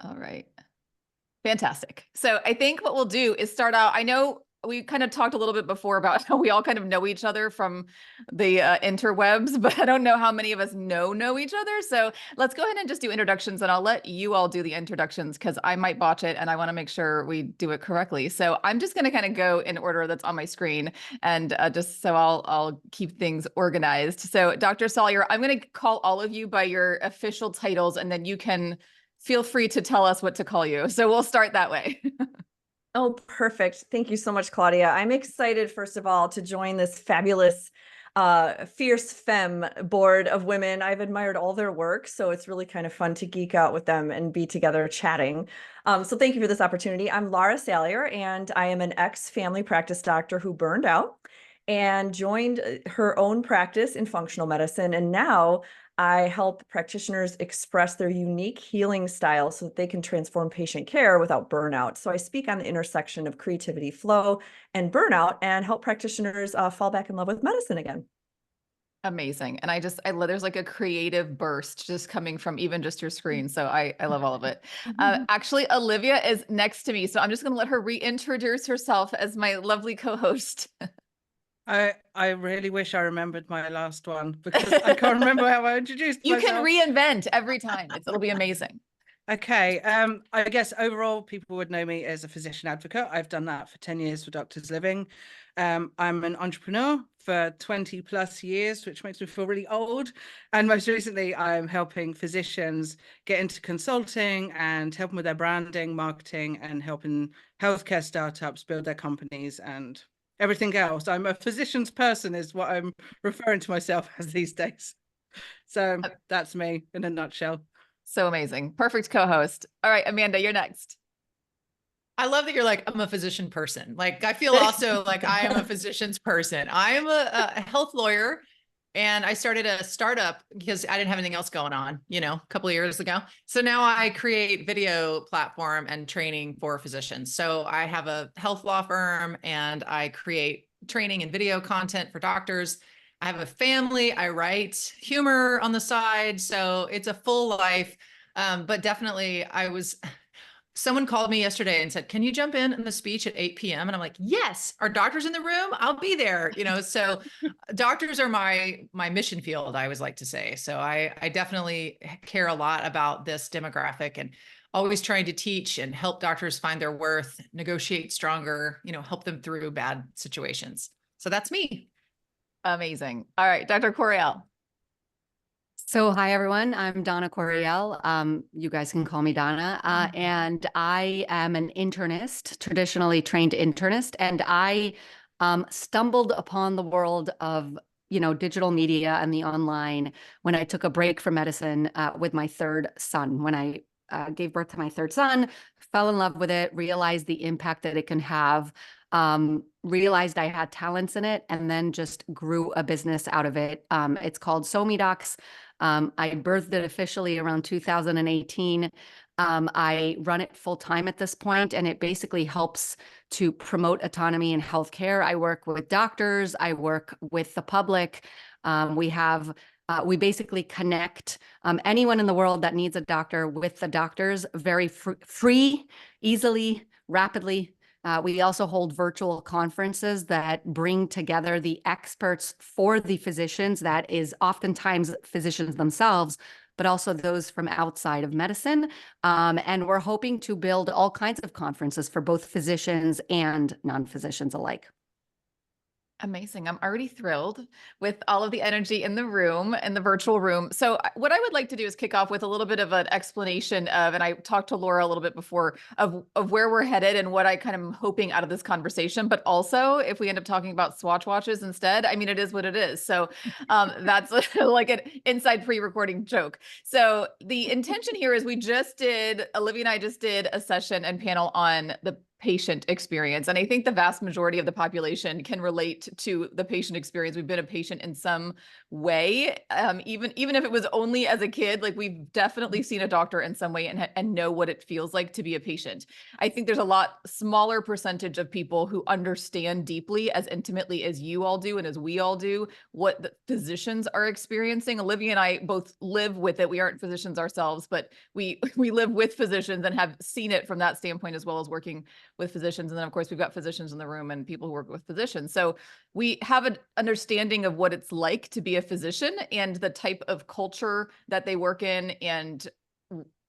All right. Fantastic. So I think what we'll do is start out. I know we kind of talked a little bit before about how we all kind of know each other from the interwebs, but I don't know how many of us know each other. So let's go ahead and just do introductions, and I'll let you all do the introductions because I might botch it and I want to make sure we do it correctly. So I'm just going to kind of go in order that's on my screen, and just so I'll keep things organized. So Dr. Sawyer, I'm going to call all of you by your official titles, and then you can feel free to tell us what to call you. So we'll start that way. Oh, perfect. Thank you so much, Claudia. I'm excited, first of all, to join this fabulous Fierce Femme board of women. I've admired all their work, so it's really kind of fun to geek out with them and be together chatting. So thank you for this opportunity. I'm Laura Salyer, and I am an ex-family practice doctor who burned out and joined her own practice in functional medicine. And now I help practitioners express their unique healing style so that they can transform patient care without burnout. So I speak on the intersection of creativity, flow, and burnout, and help practitioners fall back in love with medicine again. Amazing. And there's like a creative burst just coming from even just your screen. So I love all of it. Actually, Olivia is next to me. So I'm just going to let her reintroduce herself as my lovely co-host. I really wish I remembered my last one because I can't remember how I introduced You myself. can reinvent every time. It'll be amazing. Okay. I guess overall people would know me as a physician advocate. I've done that for 10 years for Doctors Living. I'm an entrepreneur for 20 plus years, which makes me feel really old. And most recently, I'm helping physicians get into consulting and helping with their branding, marketing, and helping healthcare startups build their companies and everything else. I'm a physician's person is what I'm referring to myself as these days. So that's me in a nutshell. So amazing. Perfect co-host. All right, Amanda, you're next. I love that you're like, I'm a physician person. Like, I feel also like I am a physician's person. I am a health lawyer, and I started a startup because I didn't have anything else going on, a couple of years ago. So now I create video platform and training for physicians. So I have a health law firm, and I create training and video content for doctors. I have a family. I write humor on the side. So it's a full life. But definitely someone called me yesterday and said, can you jump in the speech at 8 p.m.? And I'm like, yes, are doctors in the room? I'll be there. So doctors are my mission field, I always like to say. So I definitely care a lot about this demographic and always trying to teach and help doctors find their worth, negotiate stronger, help them through bad situations. So that's me. Amazing. All right, Dr. Coriel. So hi, everyone. I'm Donna Coriel. You guys can call me Donna. And I am an internist, traditionally trained internist. And I stumbled upon the world of, digital media and the online when I took a break from medicine with my third son. When I gave birth to my third son, fell in love with it, realized the impact that it can have, realized I had talents in it, and then just grew a business out of it. It's called SoMeDocs. I birthed it officially around 2018. I run it full time at this point, and it basically helps to promote autonomy in healthcare. I work with doctors. I work with the public. We basically connect anyone in the world that needs a doctor with the doctors very free, easily, rapidly. We also hold virtual conferences that bring together the experts for the physicians, that is oftentimes physicians themselves, but also those from outside of medicine. And we're hoping to build all kinds of conferences for both physicians and non-physicians alike. Amazing. I'm already thrilled with all of the energy in the room, in the virtual room. So what I would like to do is kick off with a little bit of an explanation of, and I talked to Laura a little bit before, of where we're headed and what I kind of am hoping out of this conversation. But also, if we end up talking about Swatch watches instead, I mean, it is what it is. So that's like an inside pre-recording joke. So the intention here is Olivia and I just did a session and panel on the patient experience. And I think the vast majority of the population can relate to the patient experience. We've been a patient in some way, even if it was only as a kid, like we've definitely seen a doctor in some way and know what it feels like to be a patient. I think there's a lot smaller percentage of people who understand deeply, as intimately as you all do and as we all do, what the physicians are experiencing. Olivia and I both live with it. We aren't physicians ourselves, but we live with physicians and have seen it from that standpoint, as well as working with physicians. And then of course we've got physicians in the room and people who work with physicians. So we have an understanding of what it's like to be a physician and the type of culture that they work in and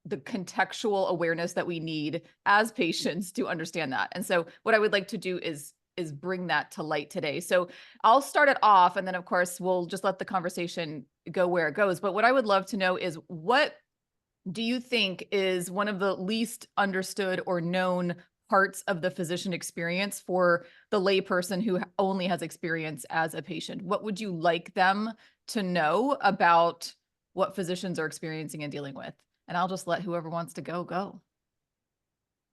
the contextual awareness that we need as patients to understand that. And so what I would like to do is bring that to light today. So I'll start it off, and then of course we'll just let the conversation go where it goes. But what I would love to know is, what do you think is one of the least understood or known parts of the physician experience for the layperson who only has experience as a patient? What would you like them to know about what physicians are experiencing and dealing with? And I'll just let whoever wants to go.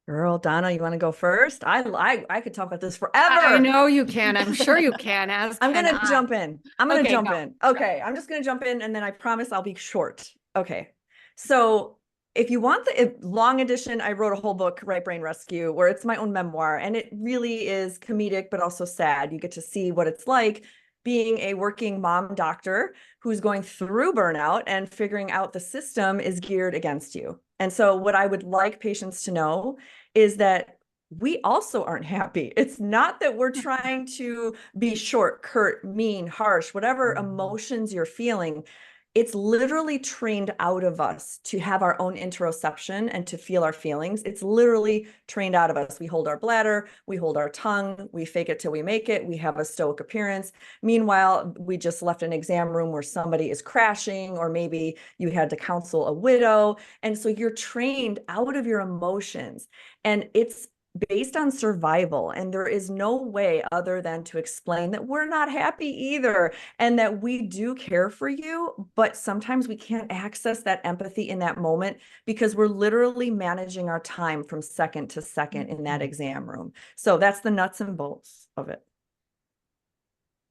Girl, Donna, you want to go first? I could talk about this forever. I know you can. I'm sure you can. I'm going to jump in. I'm going to Okay, jump go. in. Okay. I'm just going to jump in, and then I promise I'll be short. Okay. So if you want the long edition, I wrote a whole book, Right Brain Rescue, where it's my own memoir, and it really is comedic, but also sad. You get to see what it's like being a working mom doctor who's going through burnout and figuring out the system is geared against you. And so what I would like patients to know is that we also aren't happy. It's not that we're trying to be short, curt, mean, harsh, whatever emotions you're feeling. It's literally trained out of us to have our own interoception and to feel our feelings. It's literally trained out of us. We hold our bladder, we hold our tongue, we fake it till we make it, we have a stoic appearance. Meanwhile, we just left an exam room where somebody is crashing, or maybe you had to counsel a widow. And so you're trained out of your emotions, and it's based on survival. And there is no way other than to explain that we're not happy either, and that we do care for you, but sometimes we can't access that empathy in that moment because we're literally managing our time from second to second in that exam room. So that's the nuts and bolts of it.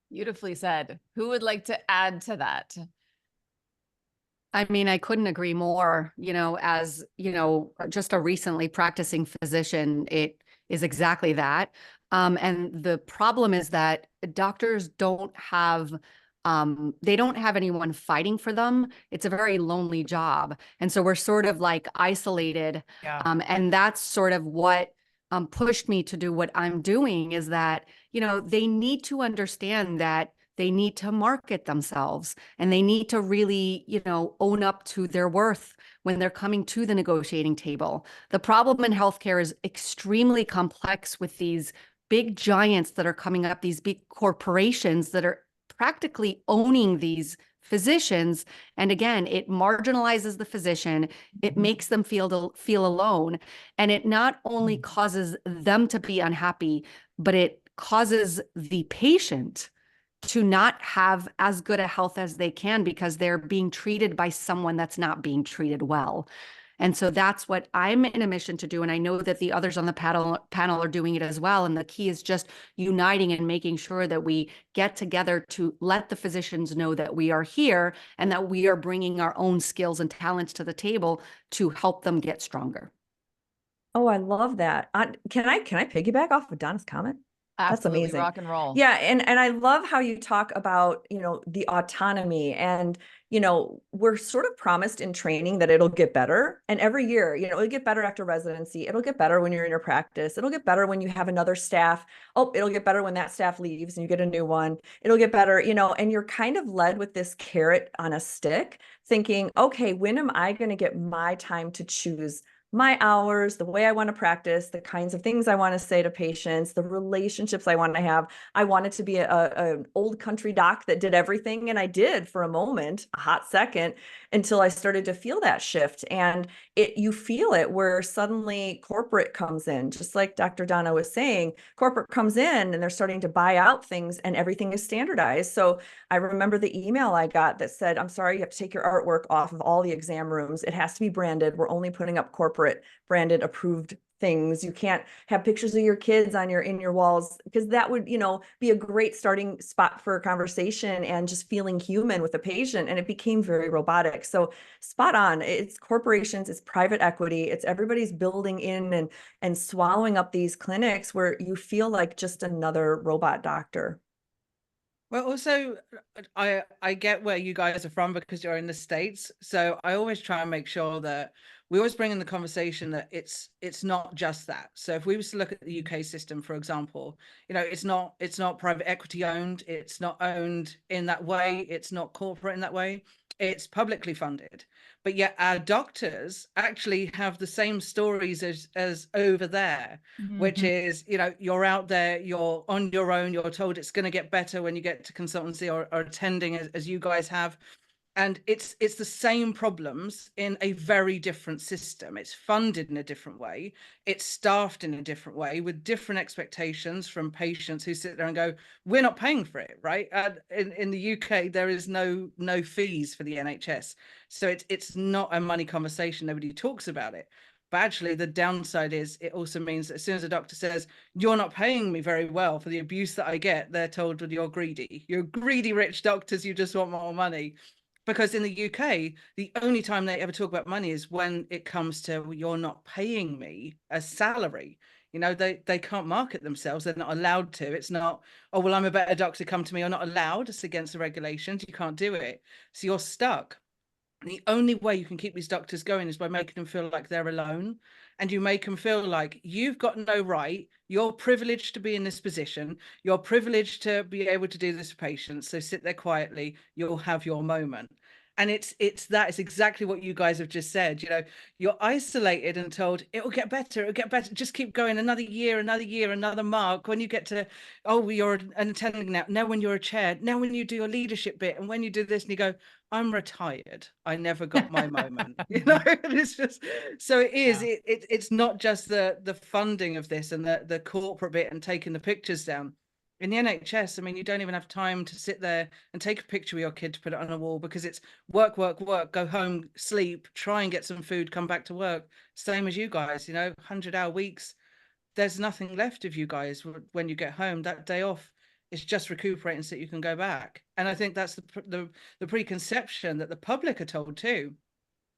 Beautifully said. Who would like to add to that? I mean, I couldn't agree more. As just a recently practicing physician, it is exactly that. And the problem is that doctors don't have anyone fighting for them. It's a very lonely job. And so we're sort of like isolated. Yeah. And that's sort of what pushed me to do what I'm doing, is that, they need to understand that they need to market themselves, and they need to really, own up to their worth when they're coming to the negotiating table. The problem in healthcare is extremely complex with these big giants that are coming up, these big corporations that are practically owning these physicians. And again, it marginalizes the physician. It makes them feel alone. And it not only causes them to be unhappy, but it causes the patient to not have as good a health as they can because they're being treated by someone that's not being treated well. And so that's what I'm in a mission to do. And I know that the others on the panel are doing it as well. And the key is just uniting and making sure that we get together to let the physicians know that we are here and that we are bringing our own skills and talents to the table to help them get stronger. Oh, I love that. Can I piggyback off of Donna's comment? Absolutely. That's amazing. Rock and roll. Yeah. And I love how you talk about, the autonomy, and, we're sort of promised in training that it'll get better. And every year, it'll get better after residency. It'll get better when you're in your practice. It'll get better when you have another staff. Oh, it'll get better when that staff leaves and you get a new one. It'll get better, and you're kind of led with this carrot on a stick, thinking, okay, when am I going to get my time to choose my hours, the way I want to practice, the kinds of things I want to say to patients, the relationships I want to have? I wanted to be an old country doc that did everything. And I did for a moment, a hot second, until I started to feel that shift. And you feel it where suddenly corporate comes in, just like Dr. Donna was saying, corporate comes in and they're starting to buy out things and everything is standardized. So I remember the email I got that said, I'm sorry, you have to take your artwork off of all the exam rooms. It has to be branded. We're only putting up corporate branded approved things. You can't have pictures of your kids on in your walls, because that would, be a great starting spot for a conversation and just feeling human with a patient. And it became very robotic. So spot on. It's corporations, it's private equity, it's everybody's building in and swallowing up these clinics where you feel like just another robot doctor. Well, also, I get where you guys are from because you're in the States. So I always try and make sure that we always bring in the conversation that it's not just that. So if we was to look at the UK system, for example, it's not private equity owned, it's not owned in that way, it's not corporate in that way, it's publicly funded. But yet our doctors actually have the same stories as over there, which is, you're out there, you're on your own, you're told it's going to get better when you get to consultancy or attending as you guys have. And it's the same problems in a very different system. It's funded in a different way. It's staffed in a different way with different expectations from patients who sit there and go, we're not paying for it, right? In the UK, there is no fees for the NHS. So it's not a money conversation. Nobody talks about it. But actually, the downside is it also means that as soon as a doctor says, you're not paying me very well for the abuse that I get, they're told, well, you're greedy. You're greedy, rich doctors. You just want more money. Because in the UK, the only time they ever talk about money is when it comes to, well, you're not paying me a salary. They can't market themselves. They're not allowed to. It's not, oh, well, I'm a better doctor, come to me. You're not allowed. It's against the regulations. You can't do it. So you're stuck. And the only way you can keep these doctors going is by making them feel like they're alone. And you make them feel like you've got no right. You're privileged to be in this position. You're privileged to be able to do this for patients. So sit there quietly. You'll have your moment. And it's exactly what you guys have just said. You're isolated and told it'll get better. It'll get better. Just keep going. Another year, another mark. When you get to, oh, you're an attending now. Now when you're a chair. Now when you do your leadership bit. And when you do this and you go, I'm retired. I never got my moment. It's just, so it is. Yeah. It's not just the funding of this and the corporate bit and taking the pictures down. In the NHS, I mean, you don't even have time to sit there and take a picture of your kid to put it on a wall, because it's work, go home, sleep, try and get some food, come back to work. Same as you guys, 100-hour weeks. There's nothing left of you guys when you get home. That day off is just recuperating so that you can go back. And I think that's the preconception that the public are told too,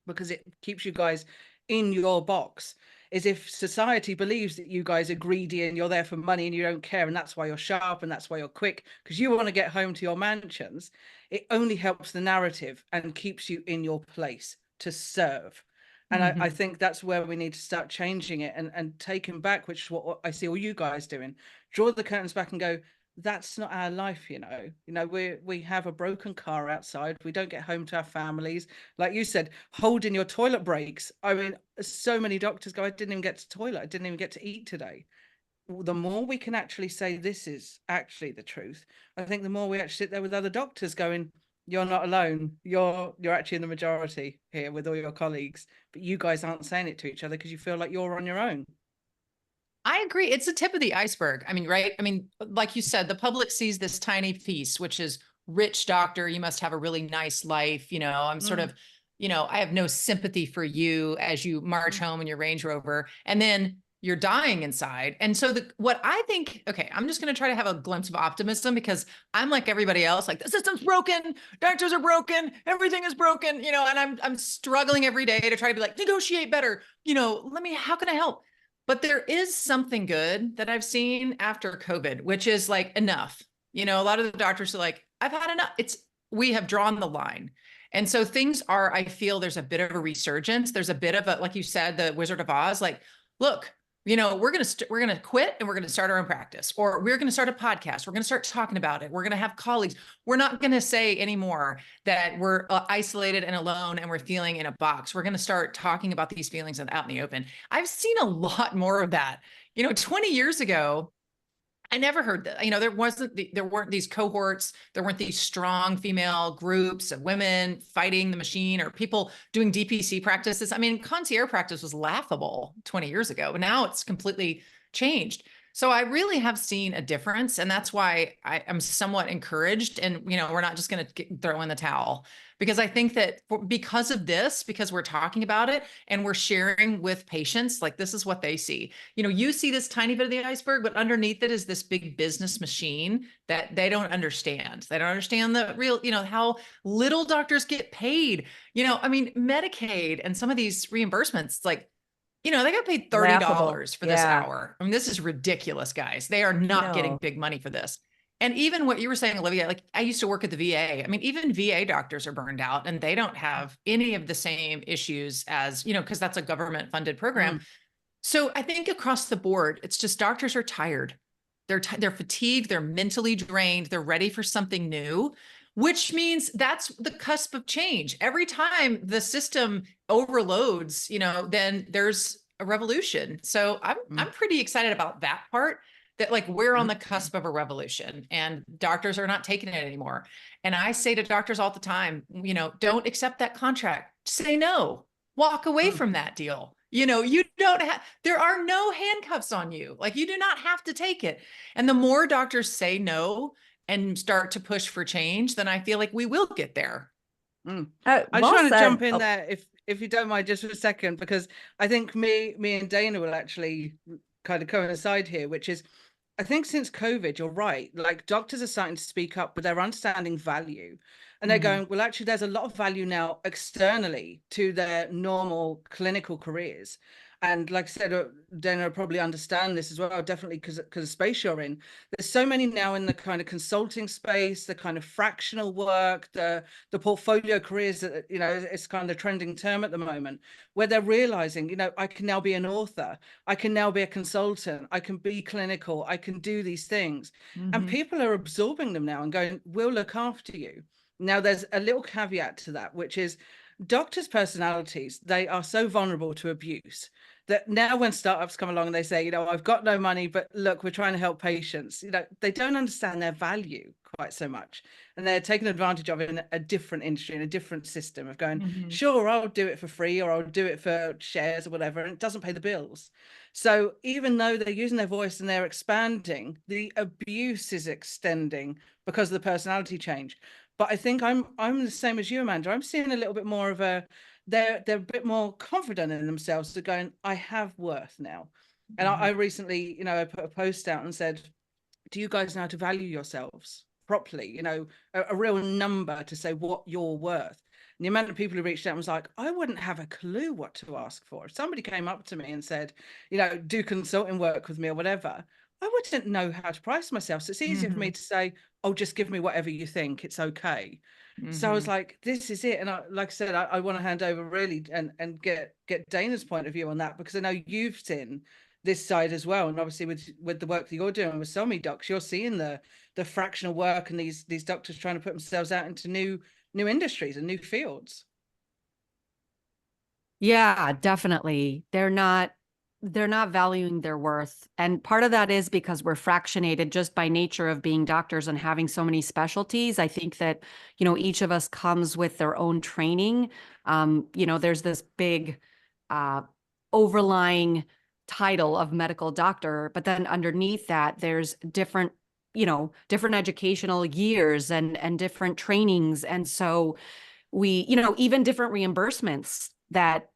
because it keeps you guys in your box. Is if society believes that you guys are greedy and you're there for money and you don't care, and that's why you're sharp and that's why you're quick, because you want to get home to your mansions, it only helps the narrative and keeps you in your place to serve. And I think that's where we need to start changing it and taking back, which is what I see all you guys doing. Draw the curtains back and go, that's not our life. We have a broken car outside. We don't get home to our families. Like you said, holding your toilet breaks. I mean, so many doctors go, I didn't even get to toilet. I didn't even get to eat today. The more we can actually say this is actually the truth, I think the more we actually sit there with other doctors going, you're not alone. You're actually in the majority here with all your colleagues, but you guys aren't saying it to each other because you feel like you're on your own. I agree. It's the tip of the iceberg. I mean, right? I mean, like you said, the public sees this tiny piece, which is rich doctor. You must have a really nice life. I'm sort of, I have no sympathy for you as you march home in your Range Rover, and then you're dying inside. And so what I think, okay, I'm just going to try to have a glimpse of optimism, because I'm like everybody else, like the system's broken, doctors are broken, everything is broken, and I'm struggling every day to try to be like, negotiate better, how can I help? But there is something good that I've seen after COVID, which is like enough. A lot of the doctors are like, I've had enough. We have drawn the line. And so things are, I feel there's a bit of a resurgence. There's a bit of a, like you said, the Wizard of Oz, like, look, we're going to quit and we're going to start our own practice, or we're going to start a podcast. We're going to start talking about it. We're going to have colleagues. We're not going to say anymore that we're isolated and alone and we're feeling in a box. We're going to start talking about these feelings out in the open. I've seen a lot more of that. 20 years ago, I never heard that. There weren't these cohorts. There weren't these strong female groups of women fighting the machine, or people doing DPC practices. I mean, concierge practice was laughable 20 years ago, but now it's completely changed. So I really have seen a difference, and that's why I'm somewhat encouraged. And we're not just going to throw in the towel, because I think that because of this, because we're talking about it and we're sharing with patients, like this is what they see. You know, you see this tiny bit of the iceberg, but underneath it is this big business machine that they don't understand. They don't understand the real, you know, how little doctors get paid. You know, I mean, Medicaid and some of these reimbursements, like, you know, they got paid $30 Laughable. for this Yeah. hour. I mean, this is ridiculous, guys. They are not getting No. big money for this. And even what you were saying, Olivia, like I used to work at the VA. I mean, even VA doctors are burned out and they don't have any of the same issues as, you know, because that's a government funded program. So I think across the board, it's just doctors are tired. They're fatigued, they're mentally drained, they're ready for something new, which means that's the cusp of change. Every time the system overloads, you know, then there's a revolution. So I'm pretty excited about that part, that like we're on the cusp of a revolution and doctors are not taking it anymore. And I say to doctors all the time, you know, don't accept that contract. Say no. Walk away from that deal. You know, you don't have, there are no handcuffs on you. Like you do not have to take it. And the more doctors say no and start to push for change, then I feel like we will get there. I Well just want to said. jump in Oh, there if you don't mind just for a second, because I think me and Dana will actually kind of coincide here, which is I think since COVID, you're right, like doctors are starting to speak up with their understanding value. And they're going, well, actually, there's a lot of value now externally to their normal clinical careers. And like I said, Dana will probably understand this as well, definitely because of space you're in. There's so many now in the kind of consulting space, the kind of fractional work, the portfolio careers that, you know, it's kind of the trending term at the moment, where they're realizing, you know, I can now be an author, I can now be a consultant, I can be clinical, I can do these things. And people are absorbing them now and going, we'll look after you. Now, there's a little caveat to that, which is doctors' personalities, they are so vulnerable to abuse that now when startups come along and they say, you know, I've got no money, but look, we're trying to help patients, you know, they don't understand their value quite so much. And they're taken advantage of in a different industry, in a different system of going, sure, I'll do it for free or I'll do it for shares or whatever, and it doesn't pay the bills. So even though they're using their voice and they're expanding, the abuse is extending because of the personality change. But I think I'm the same as you, Amanda. I'm seeing a little bit more of a, they're a bit more confident in themselves. They're going, I have worth now. And I recently, you know, I put a post out and said, do you guys know how to value yourselves properly? You know, a real number to say what you're worth. And the amount of people who reached out was like, I wouldn't have a clue what to ask for. If somebody came up to me and said, you know, do consulting work with me or whatever, I wouldn't know how to price myself. So it's easier for me to say, oh, just give me whatever you think, it's okay. So I was like, this is it. And like I said, I want to hand over really and get Dana's point of view on that, because I know you've seen this side as well. And obviously with the work that you're doing with so many docs, you're seeing the fractional work and these doctors trying to put themselves out into new industries and new fields. Yeah, definitely. They're not valuing their worth. And part of that is because we're fractionated just by nature of being doctors and having so many specialties. I think that, you know, each of us comes with their own training. You know, there's this big overlying title of medical doctor, but then underneath that, there's different, you know, different educational years and different trainings. And so we, you know, even different reimbursements that,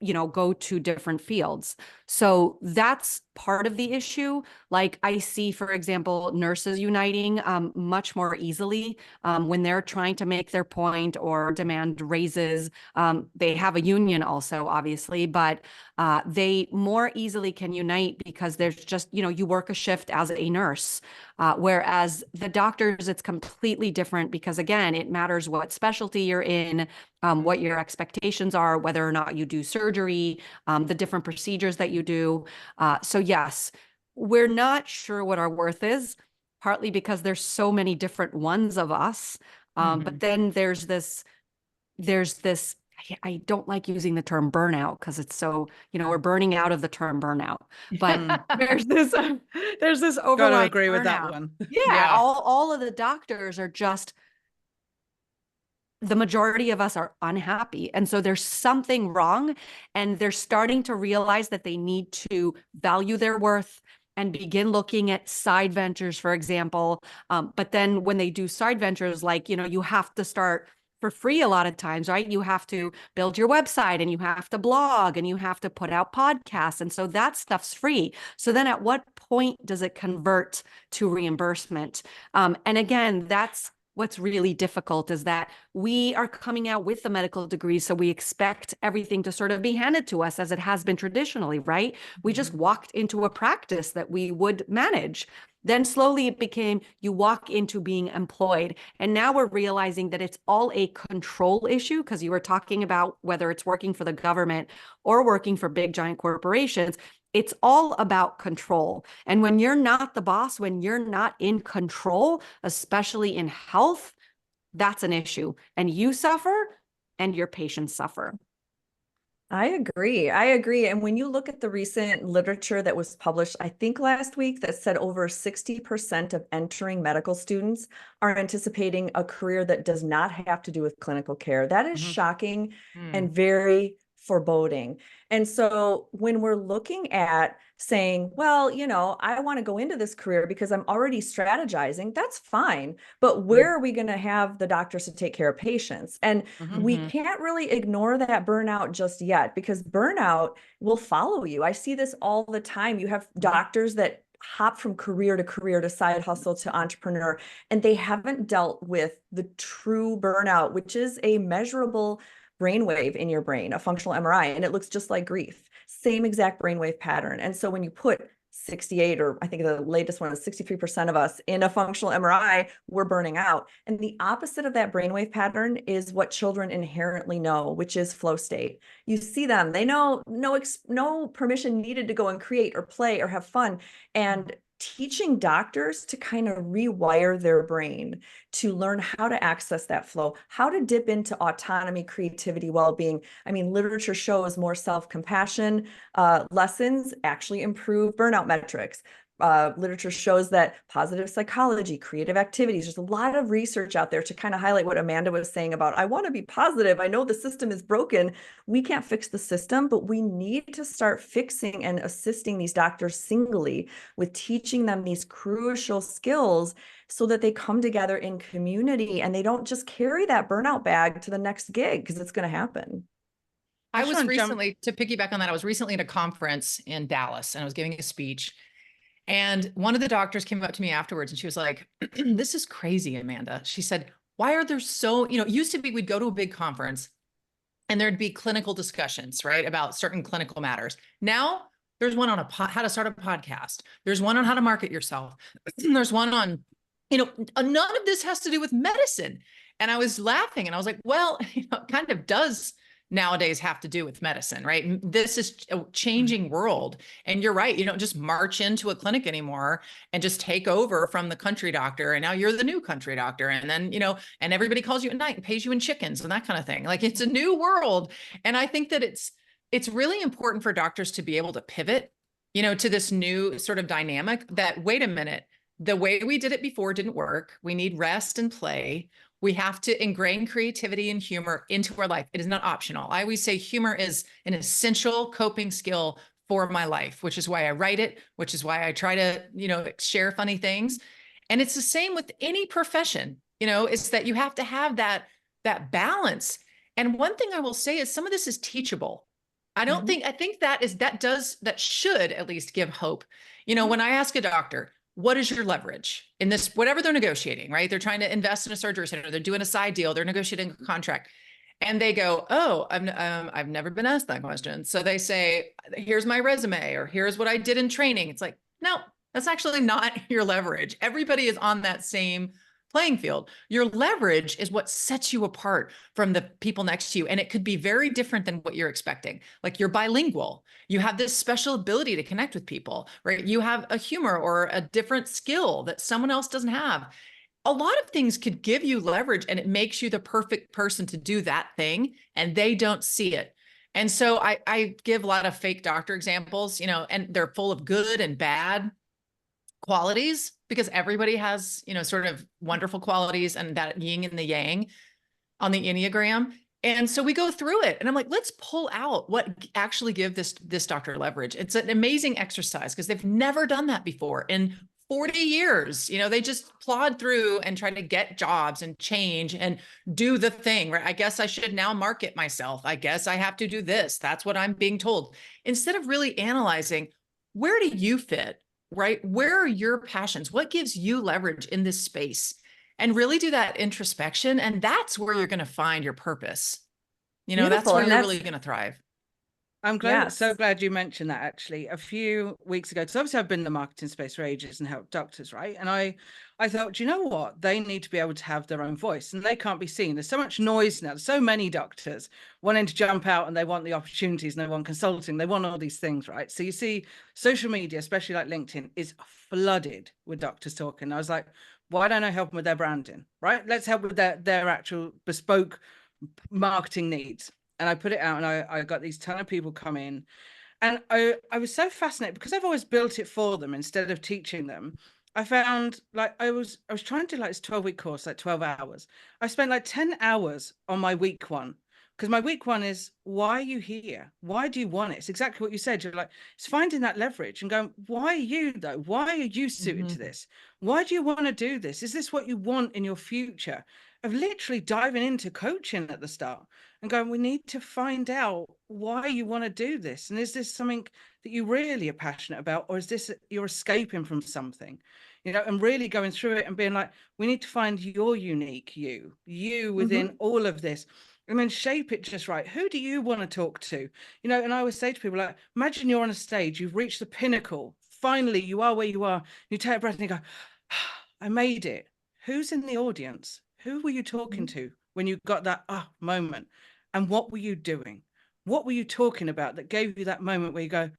you know, go to different fields. So that's part of the issue. Like I see, for example, nurses uniting much more easily when they're trying to make their point or demand raises. They have a union also, obviously, but they more easily can unite because there's just, you know, you work a shift as a nurse. Whereas the doctors, it's completely different because, again, it matters what specialty you're in, what your expectations are, whether or not you do surgery, the different procedures that you do. So yes, we're not sure what our worth is, partly because there's so many different ones of us. But then there's this, I don't like using the term burnout because it's so, you know, we're burning out of the term burnout, but there's this overlying Gotta agree with burnout. that one. Yeah, all of the doctors are just, the majority of us are unhappy. And so there's something wrong, and they're starting to realize that they need to value their worth and begin looking at side ventures, for example. But then when they do side ventures, like, you know, you have to start for free a lot of times, right? You have to build your website and you have to blog and you have to put out podcasts. And so that stuff's free. So then at what point does it convert to reimbursement? And again, that's what's really difficult, is that we are coming out with the medical degree. So we expect everything to sort of be handed to us as it has been traditionally, right? We just walked into a practice that we would manage. Then slowly it became, you walk into being employed. And now we're realizing that it's all a control issue, because you were talking about whether it's working for the government or working for big giant corporations. It's all about control. And when you're not the boss, when you're not in control, especially in health, that's an issue. And you suffer and your patients suffer. I agree. I agree. And when you look at the recent literature that was published, I think last week, that said over 60% of entering medical students are anticipating a career that does not have to do with clinical care. That is shocking and very foreboding. And so when we're looking at saying, well, you know, I want to go into this career because I'm already strategizing, that's fine. But where are we going to have the doctors to take care of patients? And we can't really ignore that burnout just yet, because burnout will follow you. I see this all the time. You have doctors that hop from career to side hustle to entrepreneur, and they haven't dealt with the true burnout, which is a measurable brainwave in your brain, a functional MRI, and it looks just like grief. Same exact brainwave pattern. And so when you put 68, or I think the latest one is 63% of us in a functional MRI, we're burning out. And the opposite of that brainwave pattern is what children inherently know, which is flow state. You see them, they know no permission needed to go and create or play or have fun. And teaching doctors to kind of rewire their brain to learn how to access that flow, how to dip into autonomy, creativity, well-being. I mean, literature shows more self-compassion lessons actually improve burnout metrics. Literature shows that positive psychology, creative activities, there's a lot of research out there to kind of highlight what Amanda was saying about, I want to be positive. I know the system is broken. We can't fix the system, but we need to start fixing and assisting these doctors singly with teaching them these crucial skills so that they come together in community and they don't just carry that burnout bag to the next gig, because it's going to happen. I was recently, to piggyback on that, I was recently at a conference in Dallas and I was giving a speech. And one of the doctors came up to me afterwards and she was like, this is crazy, Amanda. She said, why are there so, it used to be we'd go to a big conference and there'd be clinical discussions, right, about certain clinical matters. Now there's one on how to start a podcast. There's one on how to market yourself. There's one on, none of this has to do with medicine. And I was laughing and I was like, well, it kind of does nowadays have to do with medicine, right? This is a changing world. And you're right. You don't just march into a clinic anymore and just take over from the country doctor. And now you're the new country doctor. And then, and everybody calls you at night and pays you in chickens and that kind of thing. Like, it's a new world. And I think that it's really important for doctors to be able to pivot, to this new sort of dynamic that, wait a minute, the way we did it before didn't work. We need rest and play. We have to ingrain creativity and humor into our life. It is not optional. I always say humor is an essential coping skill for my life, which is why I write it, which is why I try to, share funny things. And it's the same with any profession, it's that you have to have that balance. And one thing I will say is some of this is teachable. I think that should at least give hope. When I ask a doctor, what is your leverage in this, whatever they're negotiating, right? They're trying to invest in a surgery center. They're doing a side deal. They're negotiating a contract. And they go, oh, I've never been asked that question. So they say, here's my resume, or here's what I did in training. It's like, no, that's actually not your leverage. Everybody is on that same playing field. Your leverage is what sets you apart from the people next to you. And it could be very different than what you're expecting. Like, you're bilingual. You have this special ability to connect with people, right? You have a humor or a different skill that someone else doesn't have. A lot of things could give you leverage, and it makes you the perfect person to do that thing, and they don't see it. And so I give a lot of fake doctor examples, and they're full of good and bad qualities, because everybody has, sort of wonderful qualities, and that yin and the yang on the Enneagram. And so we go through it and I'm like, let's pull out what actually give this doctor leverage. It's an amazing exercise because they've never done that before in 40 years. You know, they just plod through and try to get jobs and change and do the thing, right? I guess I should now market myself. I guess I have to do this. That's what I'm being told. Instead of really analyzing, where do you fit, right? Where are your passions? What gives you leverage in this space? And really do that introspection. And that's where you're going to find your purpose. You know, that's Beautiful. where And you're that's really going to thrive. I'm glad, so yes. glad you mentioned that actually. A few weeks ago, because obviously I've been in the marketing space for ages and helped doctors, right? And I thought, do you know what? They need to be able to have their own voice and they can't be seen. There's so much noise now. There's so many doctors wanting to jump out and they want the opportunities and they want consulting. They want all these things, right? So you see social media, especially like LinkedIn, is flooded with doctors talking. I was like, why don't I help them with their branding, right? Let's help with their actual bespoke marketing needs. And I put it out and I got these ton of people come in. And I was so fascinated because I've always built it for them instead of teaching them. I found like I was trying to do like this 12-week course, like 12 hours. I spent like 10 hours on my week one. Because my week one is, why are you here? Why do you want it? It's exactly what you said. You're like, it's finding that leverage and going, why are you though? Why are you suited to this? Why do you want to do this? Is this what you want in your future? Of literally diving into coaching at the start and going, we need to find out why you want to do this. And is this something that you really are passionate about? Or is this you're escaping from something? You know, and really going through it and being like, we need to find your unique you within all of this. And then shape it just right. Who do you want to talk to? You know, and I always say to people, like, imagine you're on a stage, you've reached the pinnacle. Finally, you are where you are. You take a breath and you go, I made it. Who's in the audience? Who were you talking to when you got that moment? And what were you doing? What were you talking about that gave you that moment where you go,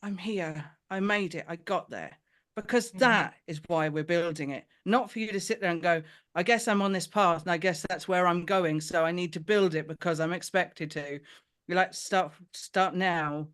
I'm here. I made it. I got there. Because that is why we're building it. Not for you to sit there and go, I guess I'm on this path and I guess that's where I'm going. So I need to build it because I'm expected to. You like start now.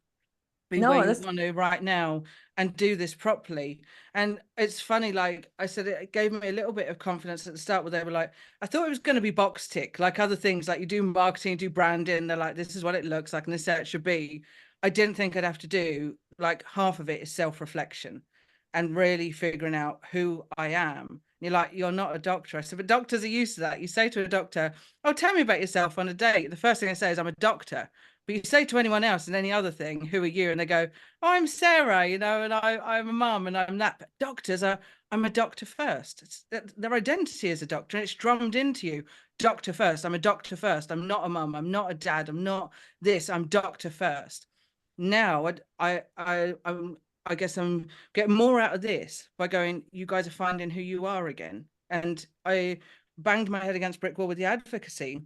Be No, where you that's want to right now and do this properly. And it's funny, like I said, it gave me a little bit of confidence at the start where they were like, I thought it was going to be box tick, like other things, like you do marketing, do branding. They're like, this is what it looks like and this is how it should be. I didn't think I'd have to do like half of it is self-reflection and really figuring out who I am. You're like, you're not a doctor. I said, but doctors are used to that. You say to a doctor, oh, tell me about yourself on a date. The first thing I say is, I'm a doctor. But you say to anyone else and any other thing, who are you? And they go, oh, I'm Sarah, you know, and I'm a mum and I'm that. But doctors are, I'm a doctor first. Their identity is a doctor and it's drummed into you. Doctor first. I'm a doctor first. I'm not a mum. I'm not a dad. I'm not this. I'm doctor first. Now I guess I'm getting more out of this by going, you guys are finding who you are again. And I banged my head against brick wall with the advocacy.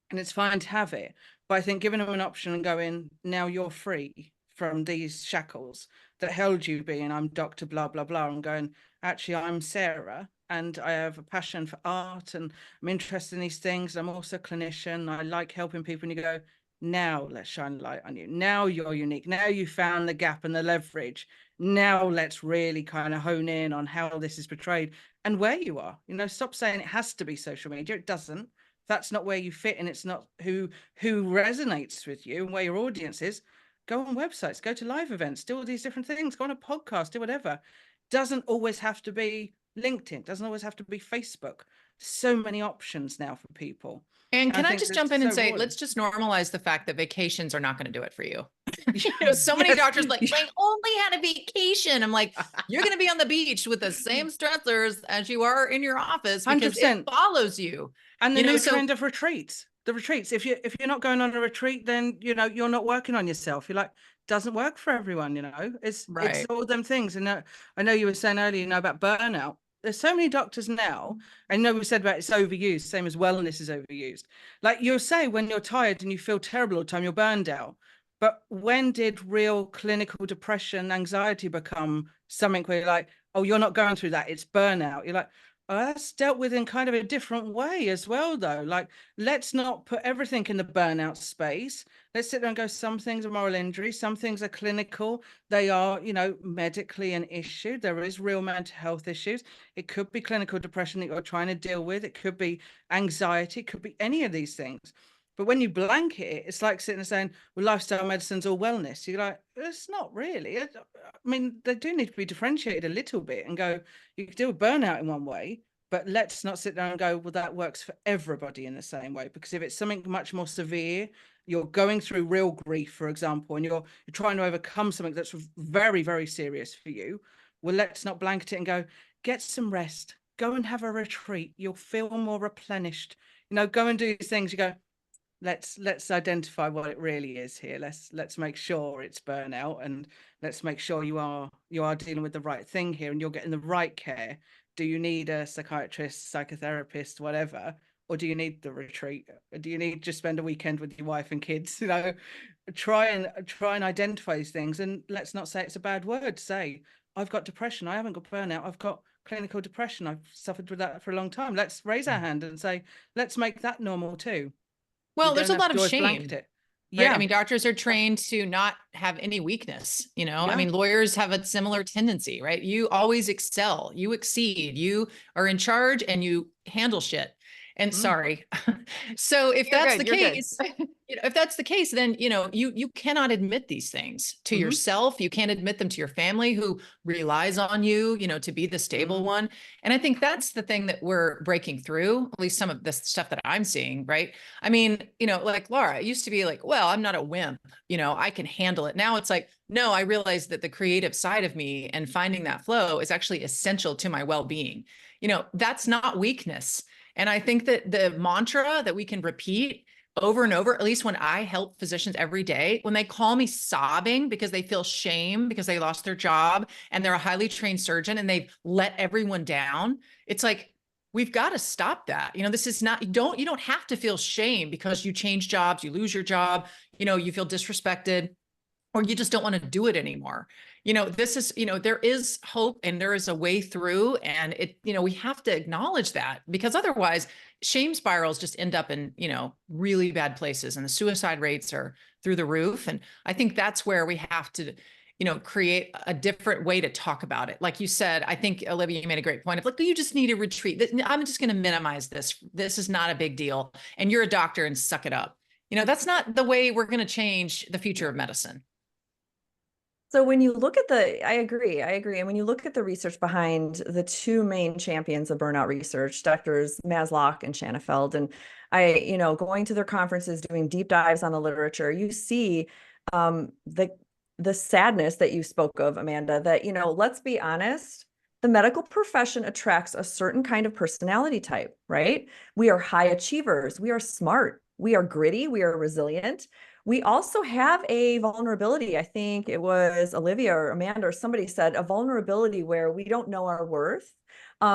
And it's fine to have it. But I think giving them an option and going, now you're free from these shackles that held you being, I'm Dr. blah, blah, blah. I'm going, actually, I'm Sarah and I have a passion for art and I'm interested in these things. I'm also a clinician. I like helping people. And you go, now let's shine a light on you. Now you're unique. Now you found the gap and the leverage. Now let's really kind of hone in on how this is portrayed and where you are. You know, stop saying it has to be social media. It doesn't. That's not where you fit and it's not who resonates with you and where your audience is. Go on websites, go to live events, do all these different things, go on a podcast, do whatever. Doesn't always have to be LinkedIn, doesn't always have to be Facebook. So many options now for people. And can I think just that's jump in and so say, rewarding. let's just normalize the fact that vacations are not going to do it for you. You know, so many doctors like, I only had a vacation. I'm like, you're going to be on the beach with the same stressors as you are in your office because 100%. it follows you. And the You know, new so- trend of retreats. The retreats. If you're not going on a retreat, then you know you're not working on yourself. You're like, doesn't work for everyone. You know, it's Right. all them things. And I know you were saying earlier, you know, about burnout. There's so many doctors now. I know we said about it's overused, same as wellness is overused. Like you'll say when you're tired and you feel terrible all the time, you're burned out. But when did real clinical depression, anxiety become something where you're like, oh, you're not going through that, it's burnout? You're like, oh, that's dealt with in kind of a different way as well, though. Like, let's not put everything in the burnout space. Let's sit there and go, some things are moral injury, some things are clinical. They are, you know, medically an issue. There is real mental health issues. It could be clinical depression that you're trying to deal with. It could be anxiety. It could be any of these things. But when you blanket it, it's like sitting there saying, well, lifestyle medicine's all wellness. You're like, it's not really. I mean, they do need to be differentiated a little bit and go, you can deal with burnout in one way, but let's not sit there and go, well, that works for everybody in the same way. Because if it's something much more severe, you're going through real grief, for example, and you're trying to overcome something that's very, very serious for you, well, let's not blanket it and go, get some rest, go and have a retreat. You'll feel more replenished. You know, go and do these things. You go, let's identify what it really is here. Let's make sure it's burnout, and let's make sure you are dealing with the right thing here and you're getting the right care. Do you need a psychiatrist, psychotherapist, whatever, or do you need the retreat? Do you need just spend a weekend with your wife and kids? You know, try and identify these things, and let's not say it's a bad word. Say, I've got depression, I haven't got burnout, I've got clinical depression, I've suffered with that for a long time. Let's raise our hand and say, let's make that normal too. Well, You there's a don't have lot to of always shame. blanket it. Right? Yeah. I mean, doctors are trained to not have any weakness, you know. I Yeah. mean, lawyers have a similar tendency, right? You always excel, you exceed, you are in charge and you handle shit. And sorry. So if You're that's good, the you're good. case, you know, if that's the case, then, you know, you cannot admit these things to yourself. You can't admit them to your family who relies on you, you know, to be the stable one. And I think that's the thing that we're breaking through, at least some of the stuff that I'm seeing, right? I mean, you know, like Laura, it used to be like, well, I'm not a wimp, you know, I can handle it. Now it's like, no, I realize that the creative side of me and finding that flow is actually essential to my well-being. You know, that's not weakness. And I think that the mantra that we can repeat over and over, at least when I help physicians every day, when they call me sobbing because they feel shame because they lost their job and they're a highly trained surgeon and they've let everyone down, it's like, we've got to stop that. You know, this is not, you don't have to feel shame because you change jobs, you lose your job, you know, you feel disrespected, or you just don't want to do it anymore. You know, this is, you know, there is hope and there is a way through, and it, you know, we have to acknowledge that, because otherwise shame spirals just end up in, you know, really bad places, and the suicide rates are through the roof. And I think that's where we have to, you know, create a different way to talk about it. Like you said, I think Olivia, you made a great point of, look, you just need a retreat. I'm just going to minimize this. This is not a big deal. And you're a doctor and suck it up. You know, that's not the way we're going to change the future of medicine. So when you look at I agree. And when you look at the research behind the two main champions of burnout research, Doctors Masloch and Shanafeld, and you know, going to their conferences, doing deep dives on the literature, you see the sadness that you spoke of, Amanda, that, you know, let's be honest, the medical profession attracts a certain kind of personality type, right? We are high achievers. We are smart. We are gritty. We are resilient. We also have a vulnerability. I think it was Olivia or Amanda or somebody said a vulnerability where we don't know our worth,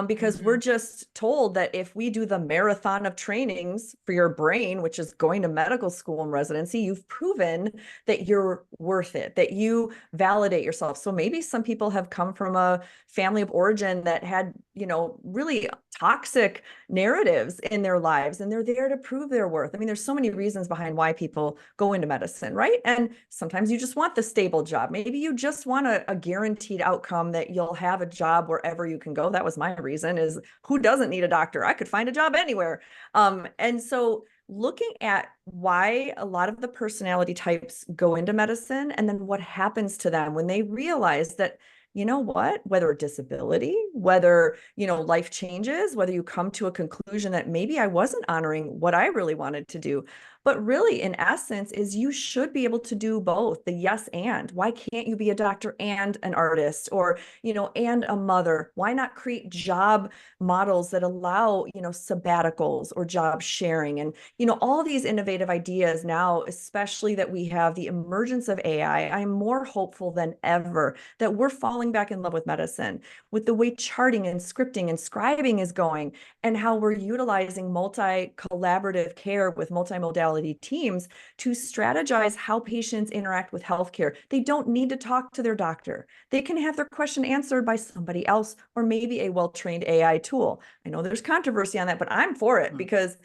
because we're just told that if we do the marathon of trainings for your brain, which is going to medical school and residency, you've proven that you're worth it, that you validate yourself. So maybe some people have come from a family of origin that had, you know, really toxic narratives in their lives, and they're there to prove their worth. I mean, there's so many reasons behind why people go into medicine, right? And sometimes you just want the stable job. Maybe you just want a guaranteed outcome that you'll have a job wherever you can go. That was my reason, is who doesn't need a doctor? I could find a job anywhere. And so looking at why a lot of the personality types go into medicine, and then what happens to them when they realize that, you know what, whether disability, whether, you know, life changes, whether you come to a conclusion that maybe I wasn't honoring what I really wanted to do, but really in essence is you should be able to do both, the yes and. Why can't you be a doctor and an artist, or, you know, and a mother? Why not create job models that allow, you know, sabbaticals or job sharing, and, you know, all these innovative ideas now, especially that we have the emergence of AI. I'm more hopeful than ever that we're falling back in love with medicine, with the way charting and scripting and scribing is going, and how we're utilizing multi-collaborative care with multimodality teams to strategize how patients interact with healthcare. They don't need to talk to their doctor. They can have their question answered by somebody else, or maybe a well-trained AI tool. I know there's controversy on that, but I'm for it, because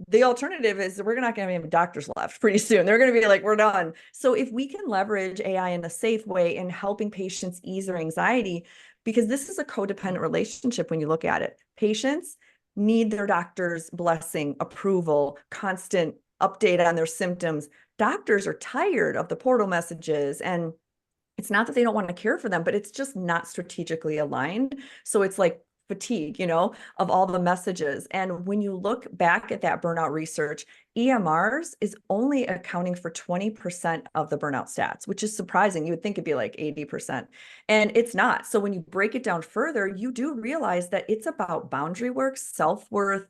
the alternative is we're not going to have any doctors left pretty soon. They're going to be like, we're done. So if we can leverage AI in a safe way in helping patients ease their anxiety, because this is a codependent relationship when you look at it. Patients need their doctor's blessing, approval, constant update on their symptoms. Doctors are tired of the portal messages, and it's not that they don't want to care for them, but it's just not strategically aligned. So it's like fatigue, of all the messages. And when you look back at that burnout research, EMRs is only accounting for 20% of the burnout stats, which is surprising. You would think it'd be like 80%, and it's not. So when you break it down further, you do realize that it's about boundary work, self-worth,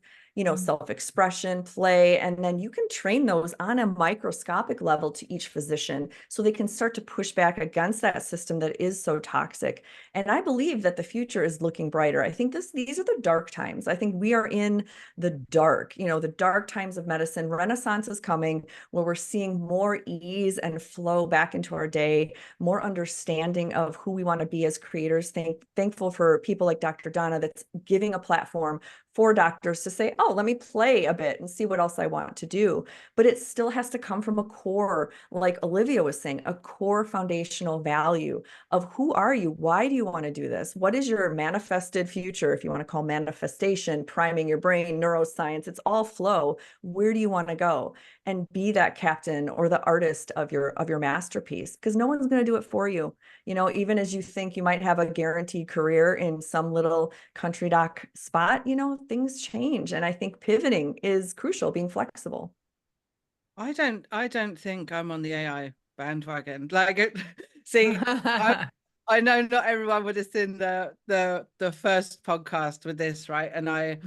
self-expression, play, and then you can train those on a microscopic level to each physician so they can start to push back against that system that is so toxic. And I believe that the future is looking brighter. I think these are the dark times. I think we are in the dark, the dark times of medicine. Renaissance is coming, where we're seeing more ease and flow back into our day, more understanding of who we want to be as creators. Thankful for people like Dr. Donna that's giving a platform for doctors to say, oh, let me play a bit and see what else I want to do. But it still has to come from a core, like Olivia was saying, a core foundational value of who are you? Why do you want to do this? What is your manifested future? If you want to call manifestation, priming your brain, neuroscience, it's all flow. Where do you want to go? And be that captain or the artist of your masterpiece, because no one's going to do it for you. Even as you think you might have a guaranteed career in some little country doc spot, things change. And I think pivoting is crucial, being flexible. I don't think I'm on the AI bandwagon. See, I know not everyone would have seen the first podcast with this, right? And I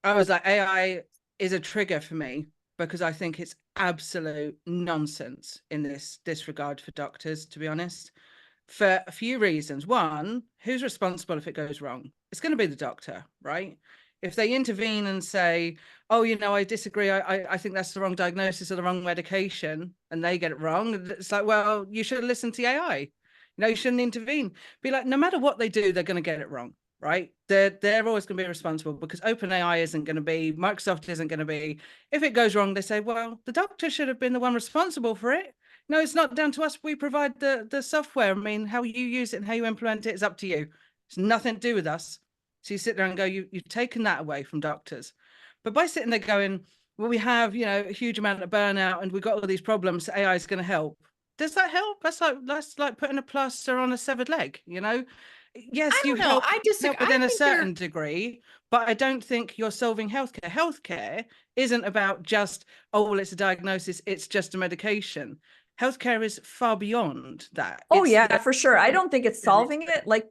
was like, AI is a trigger for me because I think it's absolute nonsense in this disregard for doctors, to be honest, for a few reasons. One, who's responsible if it goes wrong? It's going to be the doctor, right? If they intervene and say, oh, I disagree, I think that's the wrong diagnosis or the wrong medication, and they get it wrong, it's like, well, you should have listened to the AI. You shouldn't intervene. Be like, no matter what they do, they're going to get it wrong, right? They're always going to be responsible, because OpenAI isn't going to be, Microsoft isn't going to be. If it goes wrong, they say, well, the doctor should have been the one responsible for it. No, it's not down to us. We provide the software. I mean, how you use it and how you implement it is up to you. It's nothing to do with us. So you sit there and go, you've taken that away from doctors. But by sitting there going, well, we have, a huge amount of burnout and we've got all these problems, AI is going to help. Does that help? That's like putting a plaster on a severed leg, Yes, I you don't know. help, I disagree. help within a certain degree, but I don't think you're solving healthcare. Healthcare isn't about just, oh, well, it's a diagnosis, it's just a medication. Healthcare is far beyond that. Oh, yeah, for sure. I don't think it's solving it. Like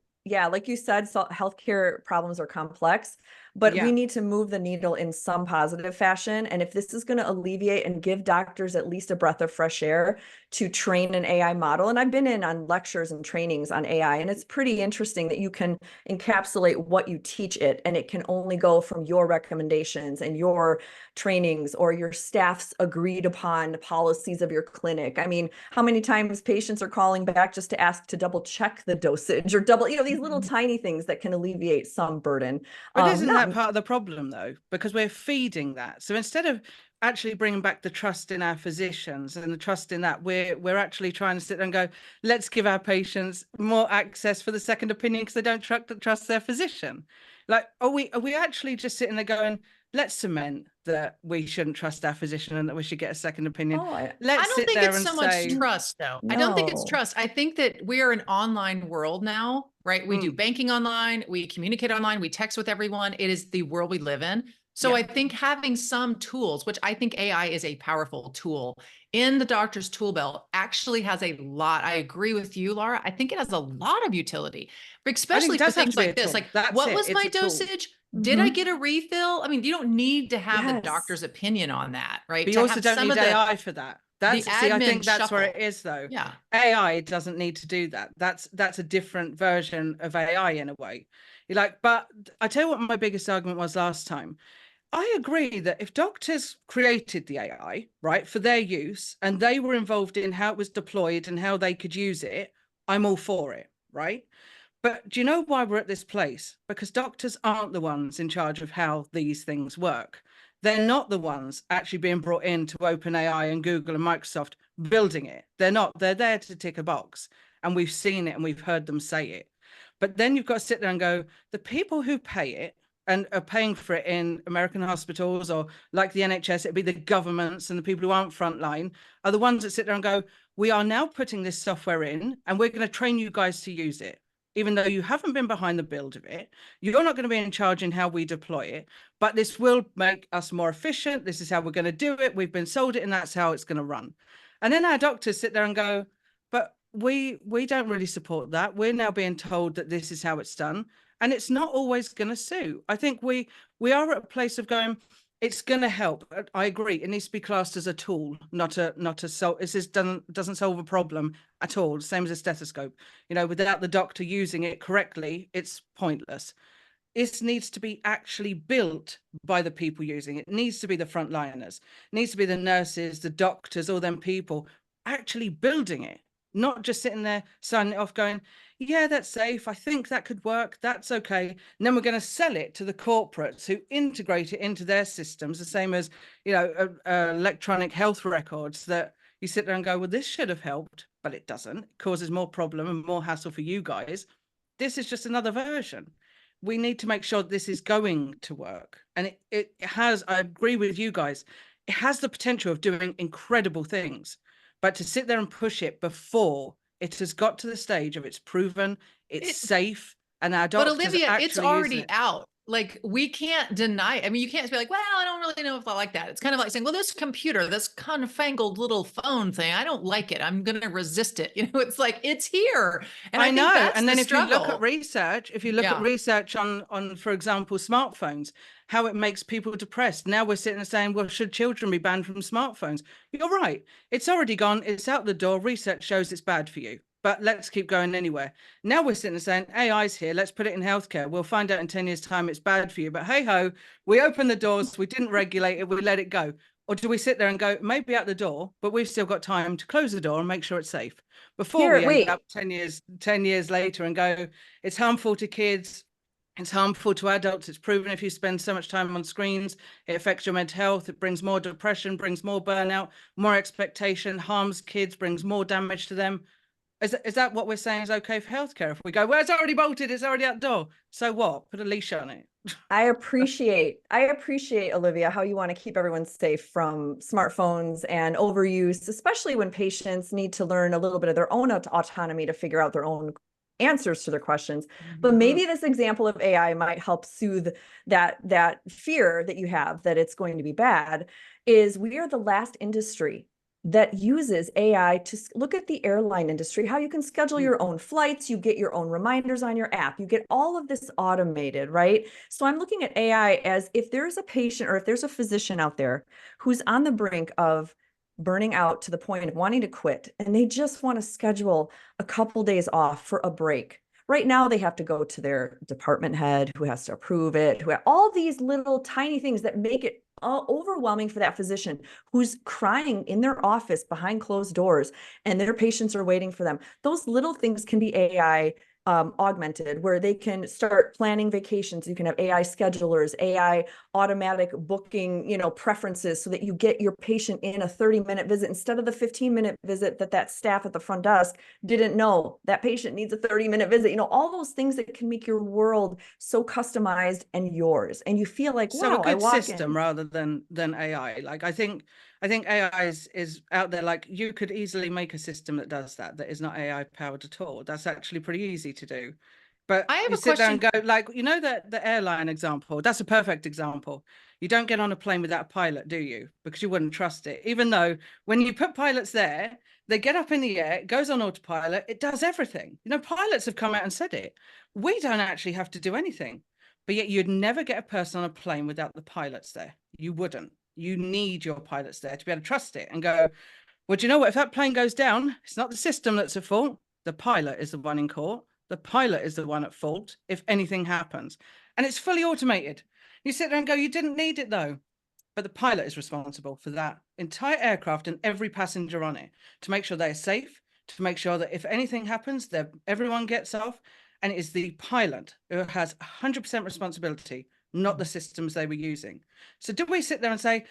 you said, healthcare problems are complex, but we need to move the needle in some positive fashion. And if this is going to alleviate and give doctors at least a breath of fresh air to train an AI model, and I've been in on lectures and trainings on AI, and it's pretty interesting that you can encapsulate what you teach it, and it can only go from your recommendations and your trainings or your staff's agreed upon policies of your clinic. I mean, how many times patients are calling back just to ask to double check the dosage or these little tiny things that can alleviate some burden. But isn't that part of the problem, though? Because we're feeding that. So instead of actually bringing back the trust in our physicians and the trust in that, we're actually trying to sit there and go, let's give our patients more access for the second opinion because they don't trust their physician. Like, are we actually just sitting there going, let's cement that we shouldn't trust our physician and that we should get a second opinion? I don't think it's so much trust, though. I don't think it's trust. I think that we are an online world now, right? We do banking online, we communicate online, we text with everyone. It is the world we live in. So I think having some tools, which I think AI is a powerful tool in the doctor's tool belt, actually has a lot. I agree with you, Laura. I think it has a lot of utility, especially for things like this. Like, what was my dosage? Did I get a refill? I mean, you don't need to have the doctor's opinion on that, right? But you also don't need AI for that. I think that's where it is, though. Yeah. AI doesn't need to do that. That's a different version of AI in a way. You're like, but I tell you what my biggest argument was last time. I agree that if doctors created the AI, right, for their use, and they were involved in how it was deployed and how they could use it, I'm all for it, right? But do you know why we're at this place? Because doctors aren't the ones in charge of how these things work. They're not the ones actually being brought in to OpenAI and Google and Microsoft building it. They're not. They're there to tick a box. And we've seen it and we've heard them say it. But then you've got to sit there and go, the people who pay it, and are paying for it in American hospitals, or like the NHS, it'd be the governments and the people who aren't frontline are the ones that sit there and go, we are now putting this software in and we're going to train you guys to use it. Even though you haven't been behind the build of it, you're not going to be in charge in how we deploy it, but this will make us more efficient. This is how we're going to do it. We've been sold it and that's how it's going to run. And then our doctors sit there and go, but we don't really support that. We're now being told that this is how it's done. And it's not always going to suit. I think we are at a place of going, it's going to help. I agree. It needs to be classed as a tool, not a this doesn't solve a problem at all. Same as a stethoscope. You know, without the doctor using it correctly, it's pointless. It needs to be actually built by the people using it. It needs to be the frontliners. It needs to be the nurses, the doctors, all them people actually building it, not just sitting there signing it off going, yeah, that's safe. I think that could work. That's okay. And then we're going to sell it to the corporates who integrate it into their systems, the same as, you know, electronic health records that you sit there and go, well, this should have helped, but it doesn't. It causes more problem and more hassle for you guys. This is just another version. We need to make sure this is going to work. And it has, I agree with you guys, it has the potential of doing incredible things. But to sit there and push it before it has got to the stage of it's proven, it's safe, and our doctors But Olivia, it's already it. out. Like, we can't deny. I mean, you can't be like, well, I don't really know if I like that. It's kind of like saying, well, this computer, this confangled little phone thing, I don't like it. I'm going to resist it. You know, it's like, it's here. And I know. think that's and then the if you look struggle. at research, on, for example, smartphones, how it makes people depressed. Now we're sitting there saying, well, should children be banned from smartphones? You're right. It's already gone. It's out the door. Research shows it's bad for you. But let's keep going anyway. Now we're sitting there saying, AI's here, let's put it in healthcare. We'll find out in 10 years' time it's bad for you. But hey ho, we opened the doors, we didn't regulate it, we let it go. Or do we sit there and go, maybe out the door, but we've still got time to close the door and make sure it's safe before we end up 10 years later and go, it's harmful to kids, it's harmful to adults. It's proven if you spend so much time on screens, it affects your mental health. It brings more depression, brings more burnout, more expectation, harms kids, brings more damage to them. Is that what we're saying is okay for healthcare? If we go, well, it's already bolted, it's already out the door. So what? Put a leash on it. I appreciate, Olivia, how you want to keep everyone safe from smartphones and overuse, especially when patients need to learn a little bit of their own autonomy to figure out their own answers to their questions. But maybe this example of AI might help soothe that fear that you have that it's going to be bad. Is we are the last industry that uses AI to look at the airline industry, how you can schedule your own flights, you get your own reminders on your app, you get all of this automated, right? So I'm looking at AI as if there's a patient or if there's a physician out there who's on the brink of burning out to the point of wanting to quit, and they just want to schedule a couple days off for a break. Right now, they have to go to their department head who has to approve it, who have all these little tiny things that make it overwhelming for that physician who's crying in their office behind closed doors and their patients are waiting for them. Those little things can be AI augmented, where they can start planning vacations. You can have AI schedulers, AI automatic booking, preferences, so that you get your patient in a 30-minute visit instead of the 15-minute visit that staff at the front desk didn't know that patient needs a 30-minute visit. All those things that can make your world so customized and yours, and you feel like, wow, a good system rather than AI. Like I think AI is out there. Like, you could easily make a system that does that is not AI powered at all. That's actually pretty easy to do. But I have you a sit there question. and go, like, the airline example, that's a perfect example. You don't get on a plane without a pilot, do you? Because you wouldn't trust it. Even though when you put pilots there, they get up in the air, it goes on autopilot, it does everything. Pilots have come out and said it. We don't actually have to do anything. But yet you'd never get a person on a plane without the pilots there. You wouldn't. You need your pilots there to be able to trust it and go, well, do you know what? If that plane goes down, it's not the system that's at fault. The pilot is the one in court. The pilot is the one at fault if anything happens. And it's fully automated. You sit there and go, you didn't need it though. But the pilot is responsible for that entire aircraft and every passenger on it to make sure they're safe, to make sure that if anything happens, that everyone gets off. And it is the pilot who has 100% responsibility, not the systems they were using. So do we sit there and say,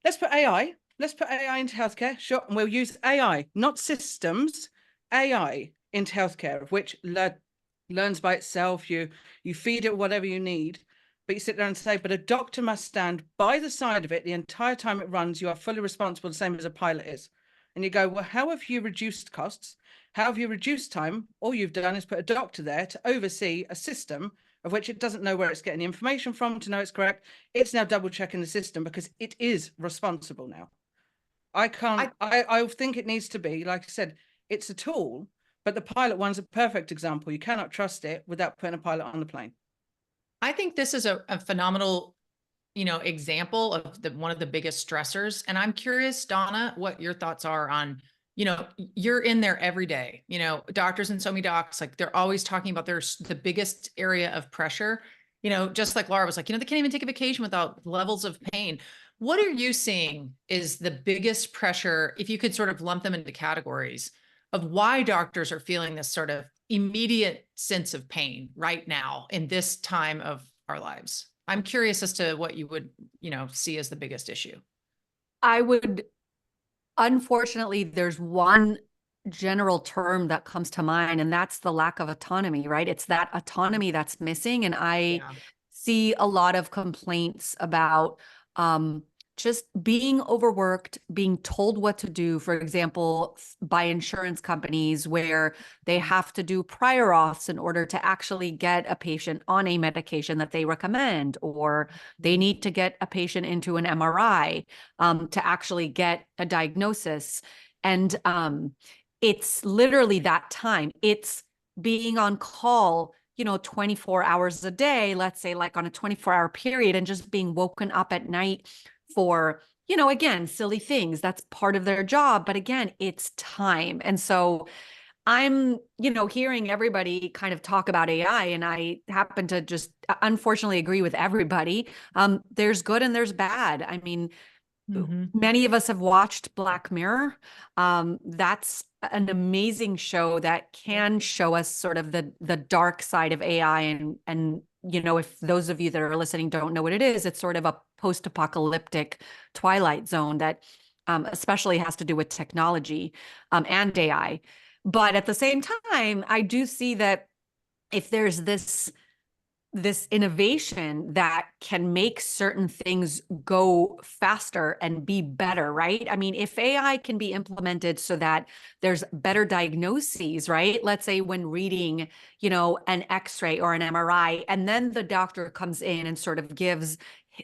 let's put AI into healthcare? Sure. And we'll use AI, not systems, AI into healthcare, which learns by itself. You feed it whatever you need. but you sit there and say, but a doctor must stand by the side of it the entire time it runs. You are fully responsible, the same as a pilot is. And you go, well, how have you reduced costs? How have you reduced time? All you've done is put a doctor there to oversee a system of which it doesn't know where it's getting the information from to know it's correct. It's now double checking the system because it is responsible now. I think it needs to be, like I said, it's a tool, but the pilot one's a perfect example. You cannot trust it without putting a pilot on the plane. I think this is a phenomenal, example of one of the biggest stressors. And I'm curious, Donna, what your thoughts are on, you're in there every day, doctors and so many docs, like they're always talking about the biggest area of pressure, just like Laura was like, they can't even take a vacation without levels of pain. What are you seeing is the biggest pressure, if you could sort of lump them into categories of why doctors are feeling this sort of immediate sense of pain right now in this time of our lives? I'm curious as to what you would, see as the biggest issue. Unfortunately, there's one general term that comes to mind, and that's the lack of autonomy, right? It's that autonomy that's missing. And I see a lot of complaints about just being overworked, being told what to do, for example, by insurance companies where they have to do prior auths in order to actually get a patient on a medication that they recommend, or they need to get a patient into an MRI to actually get a diagnosis. And it's literally that time. It's being on call 24 hours a day, let's say like on a 24-hour period, and just being woken up at night for, again, silly things. That's part of their job. But again, it's time. And so I'm, hearing everybody kind of talk about AI, and I happen to just unfortunately agree with everybody. There's good and there's bad. I mean, many of us have watched Black Mirror. That's an amazing show that can show us sort of the dark side of AI. And if those of you that are listening don't know what it is, it's sort of a post-apocalyptic Twilight Zone that especially has to do with technology and AI. But at the same time, I do see that if there's this innovation that can make certain things go faster and be better, right? I mean, if AI can be implemented so that there's better diagnoses, right? Let's say when reading, an X-ray or an MRI, and then the doctor comes in and sort of gives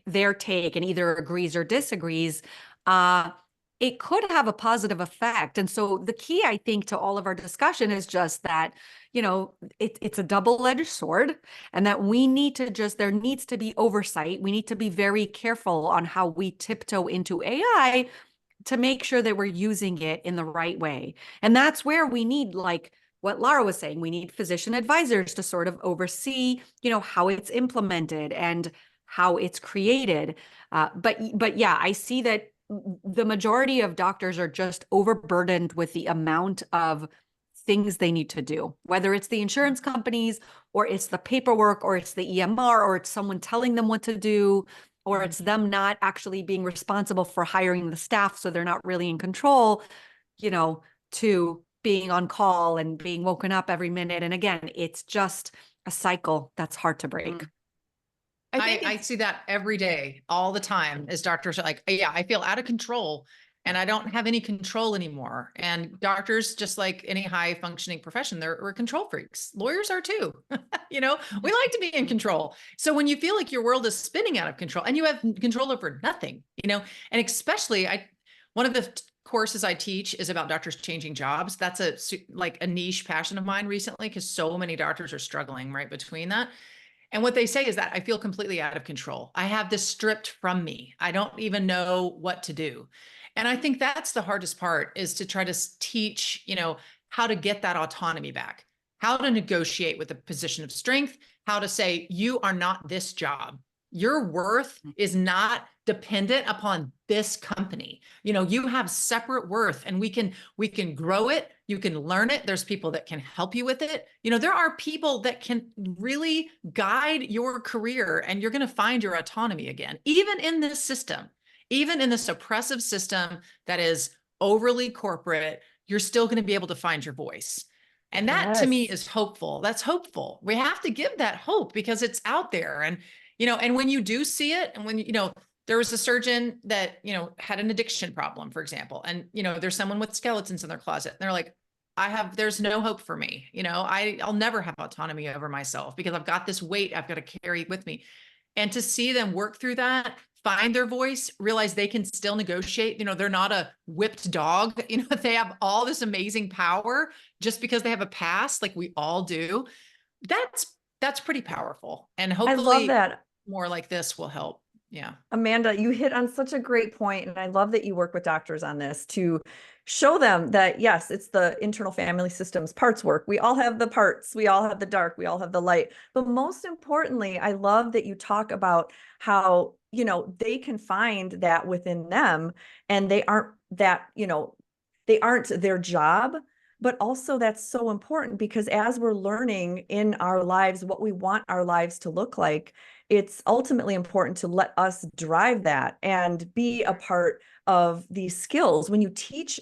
their take and either agrees or disagrees, it could have a positive effect. And so the key, I think, to all of our discussion is just that, it's a double-edged sword, and that there needs to be oversight. We need to be very careful on how we tiptoe into AI to make sure that we're using it in the right way. And that's where we need, like what Lara was saying, we need physician advisors to sort of oversee, how it's implemented and how it's created. But yeah, I see that the majority of doctors are just overburdened with the amount of things they need to do, whether it's the insurance companies or it's the paperwork or it's the EMR or it's someone telling them what to do, or it's them not actually being responsible for hiring the staff. So they're not really in control, to being on call and being woken up every minute. And again, it's just a cycle that's hard to break. I see that every day, all the time, as doctors are like, yeah, I feel out of control and I don't have any control anymore. And doctors, just like any high functioning profession, we're control freaks. Lawyers are too. We like to be in control. So when you feel like your world is spinning out of control and you have control over nothing, and especially one of the courses I teach is about doctors changing jobs. That's a niche passion of mine recently, because so many doctors are struggling right between that. And what they say is that I feel completely out of control. I have this stripped from me. I don't even know what to do. And I think that's the hardest part, is to try to teach, how to get that autonomy back, how to negotiate with a position of strength, how to say, you are not this job. Your worth is not dependent upon this company. You have separate worth, and we can grow it. You can learn it. There's people that can help you with it. There are people that can really guide your career, and you're going to find your autonomy again, even in this system, even in this oppressive system that is overly corporate. You're still going to be able to find your voice. And that to me is hopeful. That's hopeful. We have to give that hope because it's out there. And and when you do see it, and when, there was a surgeon that, had an addiction problem, for example, and, there's someone with skeletons in their closet, and they're like, there's no hope for me. I'll never have autonomy over myself because I've got this weight I've got to carry with me. And to see them work through that, find their voice, realize they can still negotiate, they're not a whipped dog, they have all this amazing power just because they have a past, like we all do. That's pretty powerful. And I hopefully love that. more like this will help. Yeah. Amanda, you hit on such a great point, and I love that you work with doctors on this to show them that, yes, it's the internal family systems parts work. We all have the parts, we all have the dark, we all have the light. But most importantly, I love that you talk about how, they can find that within them, and they aren't that, they aren't their job. But also that's so important because as we're learning in our lives what we want our lives to look like, it's ultimately important to let us drive that and be a part of these skills. When you teach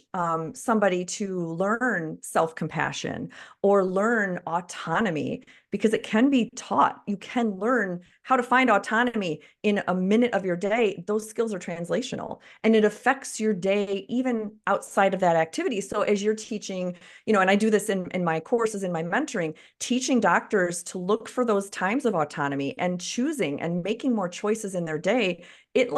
somebody to learn self-compassion or learn autonomy, because it can be taught, you can learn how to find autonomy in a minute of your day. Those skills are translational, and it affects your day even outside of that activity. So as you're teaching, and I do this in my courses, in my mentoring, teaching doctors to look for those times of autonomy and choosing and making more choices in their day, it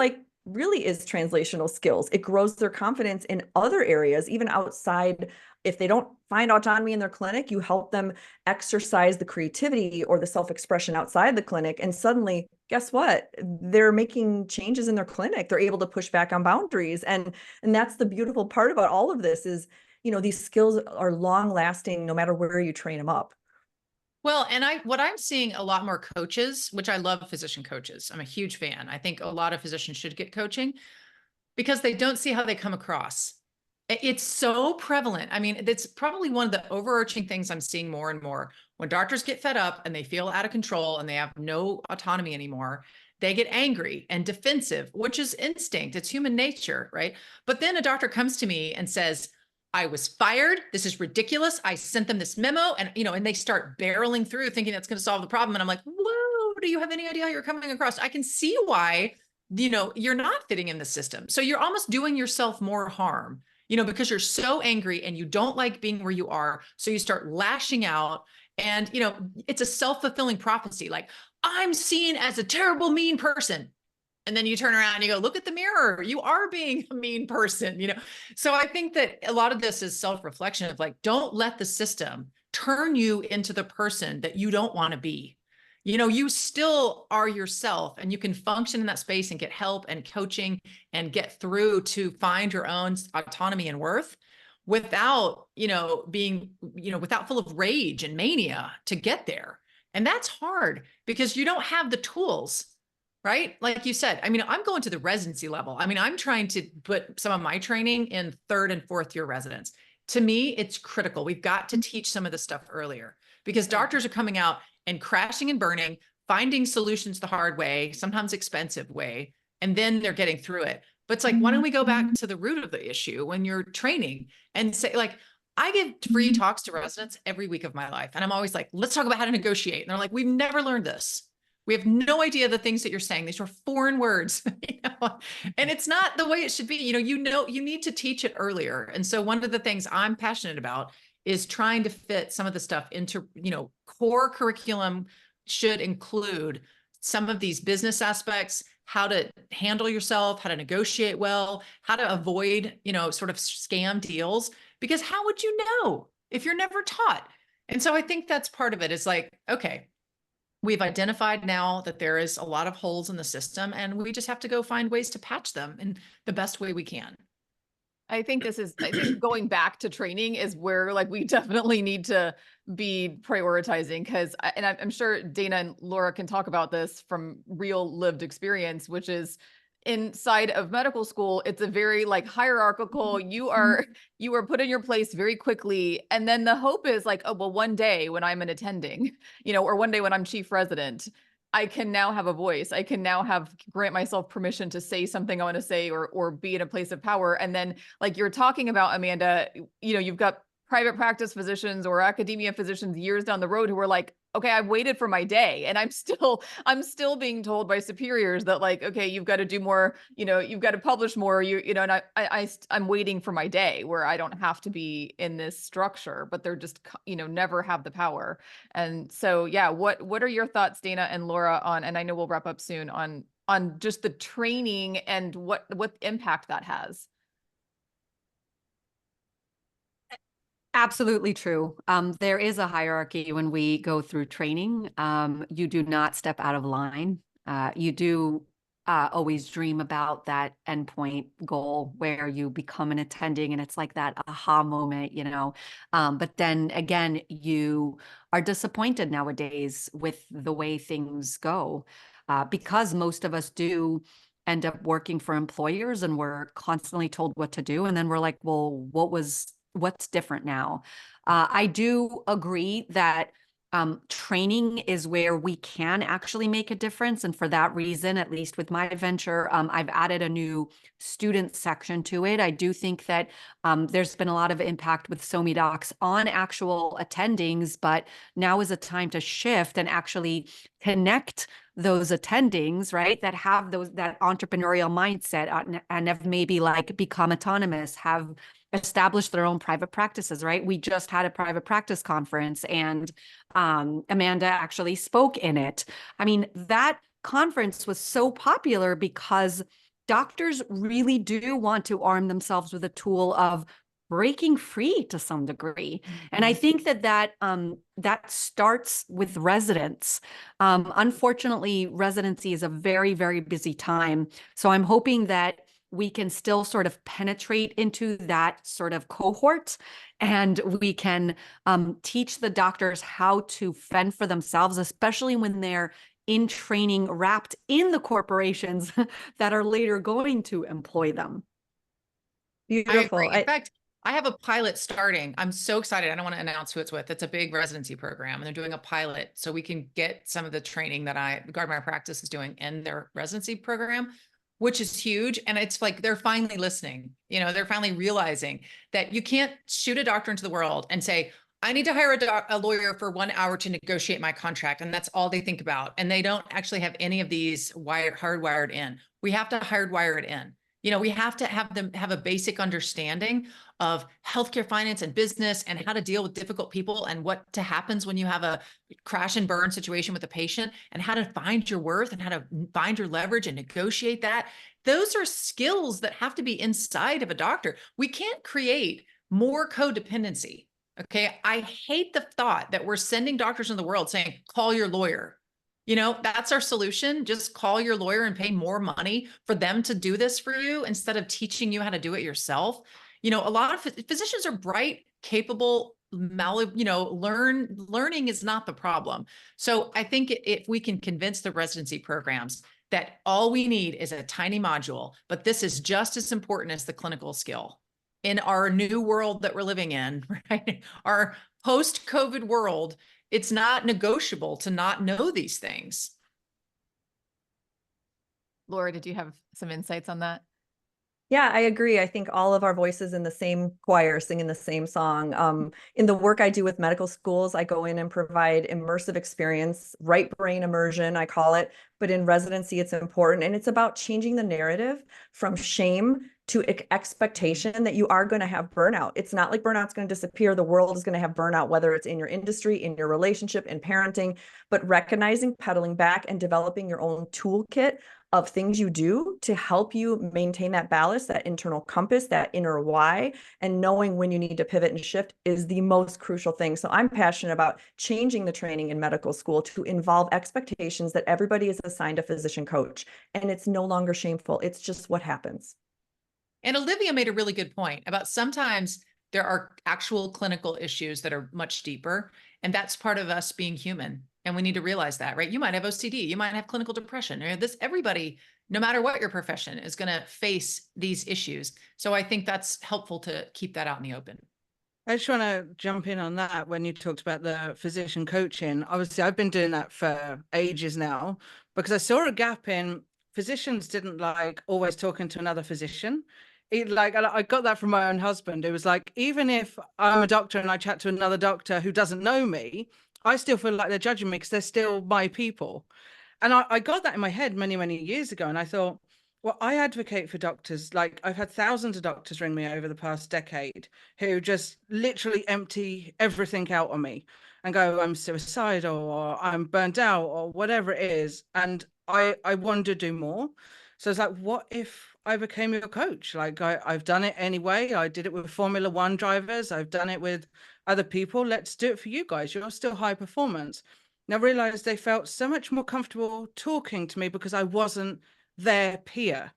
really is translational skills. It grows their confidence in other areas, even outside. If they don't find autonomy in their clinic, you help them exercise the creativity or the self-expression outside the clinic. And suddenly, guess what? They're making changes in their clinic. They're able to push back on boundaries. And that's the beautiful part about all of this is, these skills are long lasting no matter where you train them up. Well, and what I'm seeing a lot more coaches, which I love physician coaches. I'm a huge fan. I think a lot of physicians should get coaching because they don't see how they come across. It's so prevalent. I mean, it's probably one of the overarching things I'm seeing more and more. When doctors get fed up and they feel out of control and they have no autonomy anymore, they get angry and defensive, which is instinct. It's human nature, right? But then a doctor comes to me and says, I was fired. This is ridiculous. I sent them this memo, and and they start barreling through thinking that's going to solve the problem. And I'm like, whoa, do you have any idea how you're coming across? I can see why, you're not fitting in the system. So you're almost doing yourself more harm, because you're so angry and you don't like being where you are. So you start lashing out, and, it's a self-fulfilling prophecy. Like, I'm seen as a terrible, mean person. And then you turn around and you go, look at the mirror. You are being a mean person, So I think that a lot of this is self-reflection of like, don't let the system turn you into the person that you don't want to be. You still are yourself, and you can function in that space and get help and coaching and get through to find your own autonomy and worth without, being, without full of rage and mania to get there. And that's hard because you don't have the tools. Right? Like you said, I mean, I'm going to the residency level. I mean, I'm trying to put some of my training in 3rd and 4th year residents. To me, it's critical. We've got to teach some of this stuff earlier because doctors are coming out and crashing and burning, finding solutions the hard way, sometimes expensive way, and then they're getting through it. But it's like, why don't we go back to the root of the issue when you're training and say, like, I give free talks to residents every week of my life. And I'm always like, let's talk about how to negotiate. And they're like, we've never learned this. We have no idea the things that you're saying. These are foreign words, and it's not the way it should be. You need to teach it earlier. And so one of the things I'm passionate about is trying to fit some of the stuff into, core curriculum should include some of these business aspects, how to handle yourself, how to negotiate well, how to avoid, sort of scam deals, because how would you know if you're never taught? And so I think that's part of it is like, okay, we've identified now that there is a lot of holes in the system, and we just have to go find ways to patch them in the best way we can. I think going back to training is where like we definitely need to be prioritizing because, and I'm sure Dana and Laura can talk about this from real lived experience, which is inside of medical school, it's a very like hierarchical, you are put in your place very quickly. And then the hope is like, oh, well, one day when I'm an attending, or one day when I'm chief resident, I can now have a voice. I can now grant myself permission to say something I want to say or be in a place of power. And then like you're talking about, Amanda, you've got private practice physicians or academia physicians years down the road who are like, okay, I've waited for my day and I'm still being told by superiors that like, okay, you've got to do more, you've got to publish more, and I'm waiting for my day where I don't have to be in this structure, but they're just, never have the power. And so, yeah, what are your thoughts, Dana and Laura, on, and I know we'll wrap up soon, on just the training and what impact that has? Absolutely true. There is a hierarchy when we go through training. You do not step out of line. You do always dream about that endpoint goal where you become an attending and it's like that aha moment, but then again, you are disappointed nowadays with the way things go, because most of us do end up working for employers and we're constantly told what to do. And then we're like, well, what's different now? I do agree that training is where we can actually make a difference. And for that reason, at least with my venture, I've added a new student section to it. I do think that there's been a lot of impact with SOMI docs on actual attendings, but now is a time to shift and actually connect those attendings, right, that have that entrepreneurial mindset and have maybe like become autonomous, have established their own private practices, right? We just had a private practice conference and Amanda actually spoke in it. I mean, that conference was so popular because doctors really do want to arm themselves with a tool of breaking free to some degree. And I think that starts with residents. Unfortunately, residency is a very, very busy time. So I'm hoping that we can still sort of penetrate into that sort of cohort and we can teach the doctors how to fend for themselves, especially when they're in training wrapped in the corporations that are later going to employ them. Beautiful. I agree. In fact, I have a pilot starting. I'm so excited. I don't want to announce who it's with. It's a big residency program and they're doing a pilot so we can get some of the training that Gardner Practice is doing in their residency program, which is huge. And it's like, they're finally listening, they're finally realizing that you can't shoot a doctor into the world and say, I need to hire a lawyer for 1 hour to negotiate my contract. And that's all they think about. And they don't actually have any of these hardwired in. We have to hardwire it in. We have to have them have a basic understanding of healthcare finance and business and how to deal with difficult people and what happens when you have a crash and burn situation with a patient and how to find your worth and how to find your leverage and negotiate that. Those are skills that have to be inside of a doctor. We can't create more codependency. Okay. I hate the thought that we're sending doctors in the world saying, call your lawyer. That's our solution. Just call your lawyer and pay more money for them to do this for you instead of teaching you how to do it yourself. A lot of physicians are bright, capable, learning is not the problem. So I think if we can convince the residency programs that all we need is a tiny module, but this is just as important as the clinical skill in our new world that we're living in, right? Our post-COVID world, it's not negotiable to not know these things. Laura, did you have some insights on that? Yeah, I agree. I think all of our voices in the same choir singing the same song. In the work I do with medical schools, I go in and provide immersive experience, right brain immersion, I call it. But in residency, it's important. And it's about changing the narrative from shame to expectation that you are going to have burnout. It's not like burnout's going to disappear. The world is going to have burnout, whether it's in your industry, in your relationship, in parenting, but recognizing, pedaling back and developing your own toolkit of things you do to help you maintain that ballast, that internal compass, that inner why, and knowing when you need to pivot and shift is the most crucial thing. So I'm passionate about changing the training in medical school to involve expectations that everybody is assigned a physician coach, and it's no longer shameful. It's just what happens. And Olivia made a really good point about sometimes there are actual clinical issues that are much deeper, and that's part of us being human. And we need to realize that, right? You might have OCD, you might have clinical depression, or everybody, no matter what your profession, is going to face these issues. So I think that's helpful to keep that out in the open. I just want to jump in on that when you talked about the physician coaching. Obviously, I've been doing that for ages now because I saw a gap in physicians didn't like always talking to another physician. I got that from my own husband. It was like, even if I'm a doctor and I chat to another doctor who doesn't know me, I still feel like they're judging me because they're still my people. And I got that in my head many, many years ago. And I thought, well, I advocate for doctors. Like, I've had thousands of doctors ring me over the past decade who just literally empty everything out on me and go, I'm suicidal or I'm burnt out or whatever it is. And I want to do more. So it's like, what if I became your coach? Like, I've done it anyway. I did it with Formula One drivers. I've done it with other people. Let's do it for you guys. You're still high performance. And I realized they felt so much more comfortable talking to me because I wasn't their peer.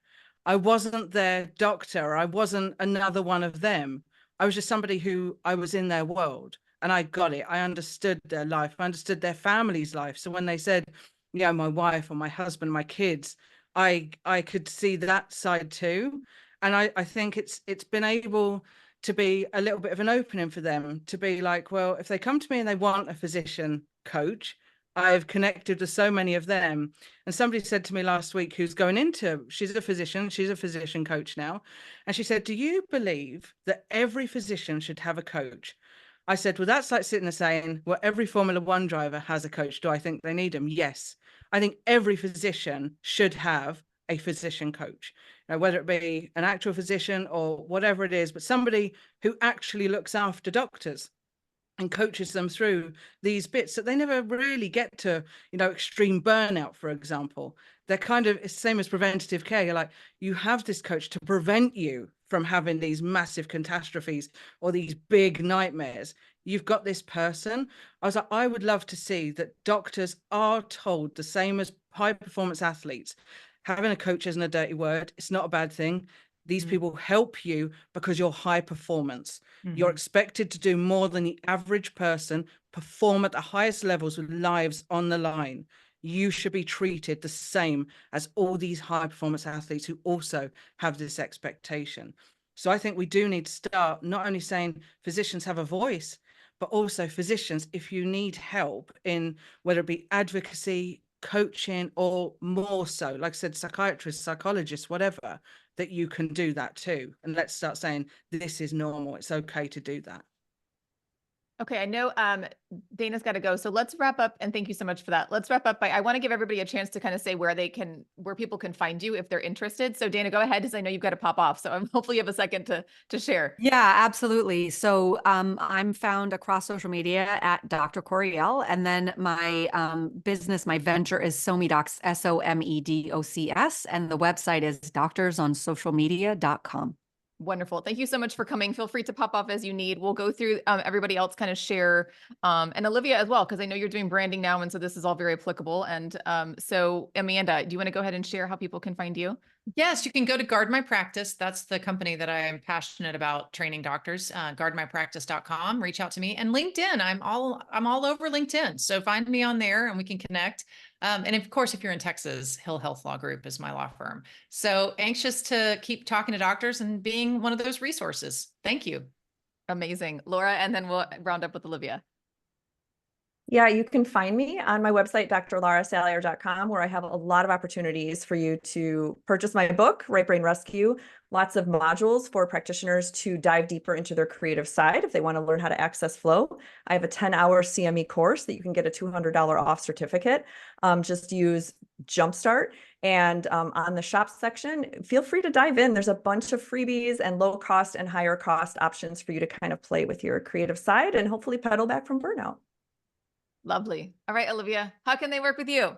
I wasn't their doctor. I wasn't another one of them. I was just somebody who I was in their world and I got it. I understood their life. I understood their family's life. So when they said, yeah, my wife or my husband, my kids, I could see that side too. And I think it's been able to be a little bit of an opening for them to be like, well, if they come to me and they want a physician coach, I've connected with so many of them. And somebody said to me last week, she's a physician coach now. And she said, do you believe that every physician should have a coach? I said, well, that's like sitting there saying, well, every Formula One driver has a coach. Do I think they need them? Yes. I think every physician should have a physician coach, whether it be an actual physician or whatever it is, but somebody who actually looks after doctors and coaches them through these bits that they never really get to, extreme burnout, for example. They're kind of, it's the same as preventative care. You're like, you have this coach to prevent you from having these massive catastrophes or these big nightmares. You've got this person. I was like, I would love to see that doctors are told the same as high performance athletes. Having a coach isn't a dirty word. It's not a bad thing. These people help you because you're high performance. You're expected to do more than the average person, perform at the highest levels with lives on the line. You should be treated the same as all these high performance athletes who also have this expectation. So I think we do need to start not only saying physicians have a voice, but also physicians, if you need help in whether it be advocacy, coaching, or more so, like I said, psychiatrists, psychologists, whatever, that you can do that too. And let's start saying this is normal. It's okay to do that. Okay, I know Dana's got to go. So let's wrap up, and thank you so much for that. Let's wrap up by, I want to give everybody a chance to kind of say where people can find you if they're interested. So Dana, go ahead, because I know you've got to pop off. So hopefully you have a second to share. Yeah, absolutely. So I'm found across social media at Dr. Coriel, and then my business, my venture is SoMeDocs, SOMEDOCS, and the website is doctorsonsocialmedia.com. Wonderful. Thank you so much for coming. Feel free to pop off as you need. We'll go through everybody else kind of share and Olivia as well, because I know you're doing branding now. And so this is all very applicable. And so Amanda, do you want to go ahead and share how people can find you? Yes, you can go to Guard My Practice. That's the company that I am passionate about training doctors. Guardmypractice.com. Reach out to me, and LinkedIn. I'm all over LinkedIn. So find me on there and we can connect. And of course, if you're in Texas, Hill Health Law Group is my law firm. So anxious to keep talking to doctors and being one of those resources. Thank you. Amazing. Laura, and then we'll round up with Olivia. Yeah, you can find me on my website, drlaurasalier.com, where I have a lot of opportunities for you to purchase my book, Right Brain Rescue, lots of modules for practitioners to dive deeper into their creative side if they want to learn how to access flow. I have a 10-hour CME course that you can get a $200 off certificate. Just use Jumpstart. And on the shop section, feel free to dive in. There's a bunch of freebies and low cost and higher cost options for you to kind of play with your creative side and hopefully pedal back from burnout. Lovely. All right, Olivia, how can they work with you?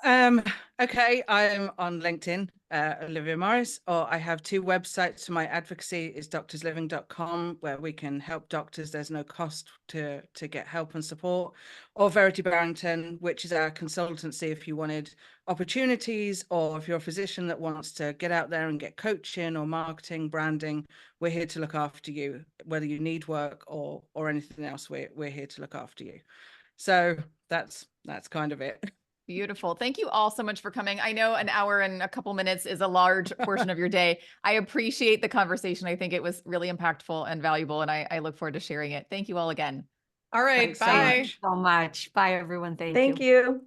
Okay, I'm on LinkedIn, Olivia Morris, or I have two websites. My advocacy is doctorsliving.com, where we can help doctors. There's no cost to get help and support, or Verity Barrington, which is our consultancy if you wanted opportunities, or if you're a physician that wants to get out there and get coaching or marketing, branding, we're here to look after you. Whether you need work or anything else, we're here to look after you. So that's kind of it. Beautiful. Thank you all so much for coming. I know an hour and a couple minutes is a large portion of your day. I appreciate the conversation. I think it was really impactful and valuable, and I look forward to sharing it. Thank you all again. All right. Thanks so bye. much. So much. Bye, everyone. Thank you.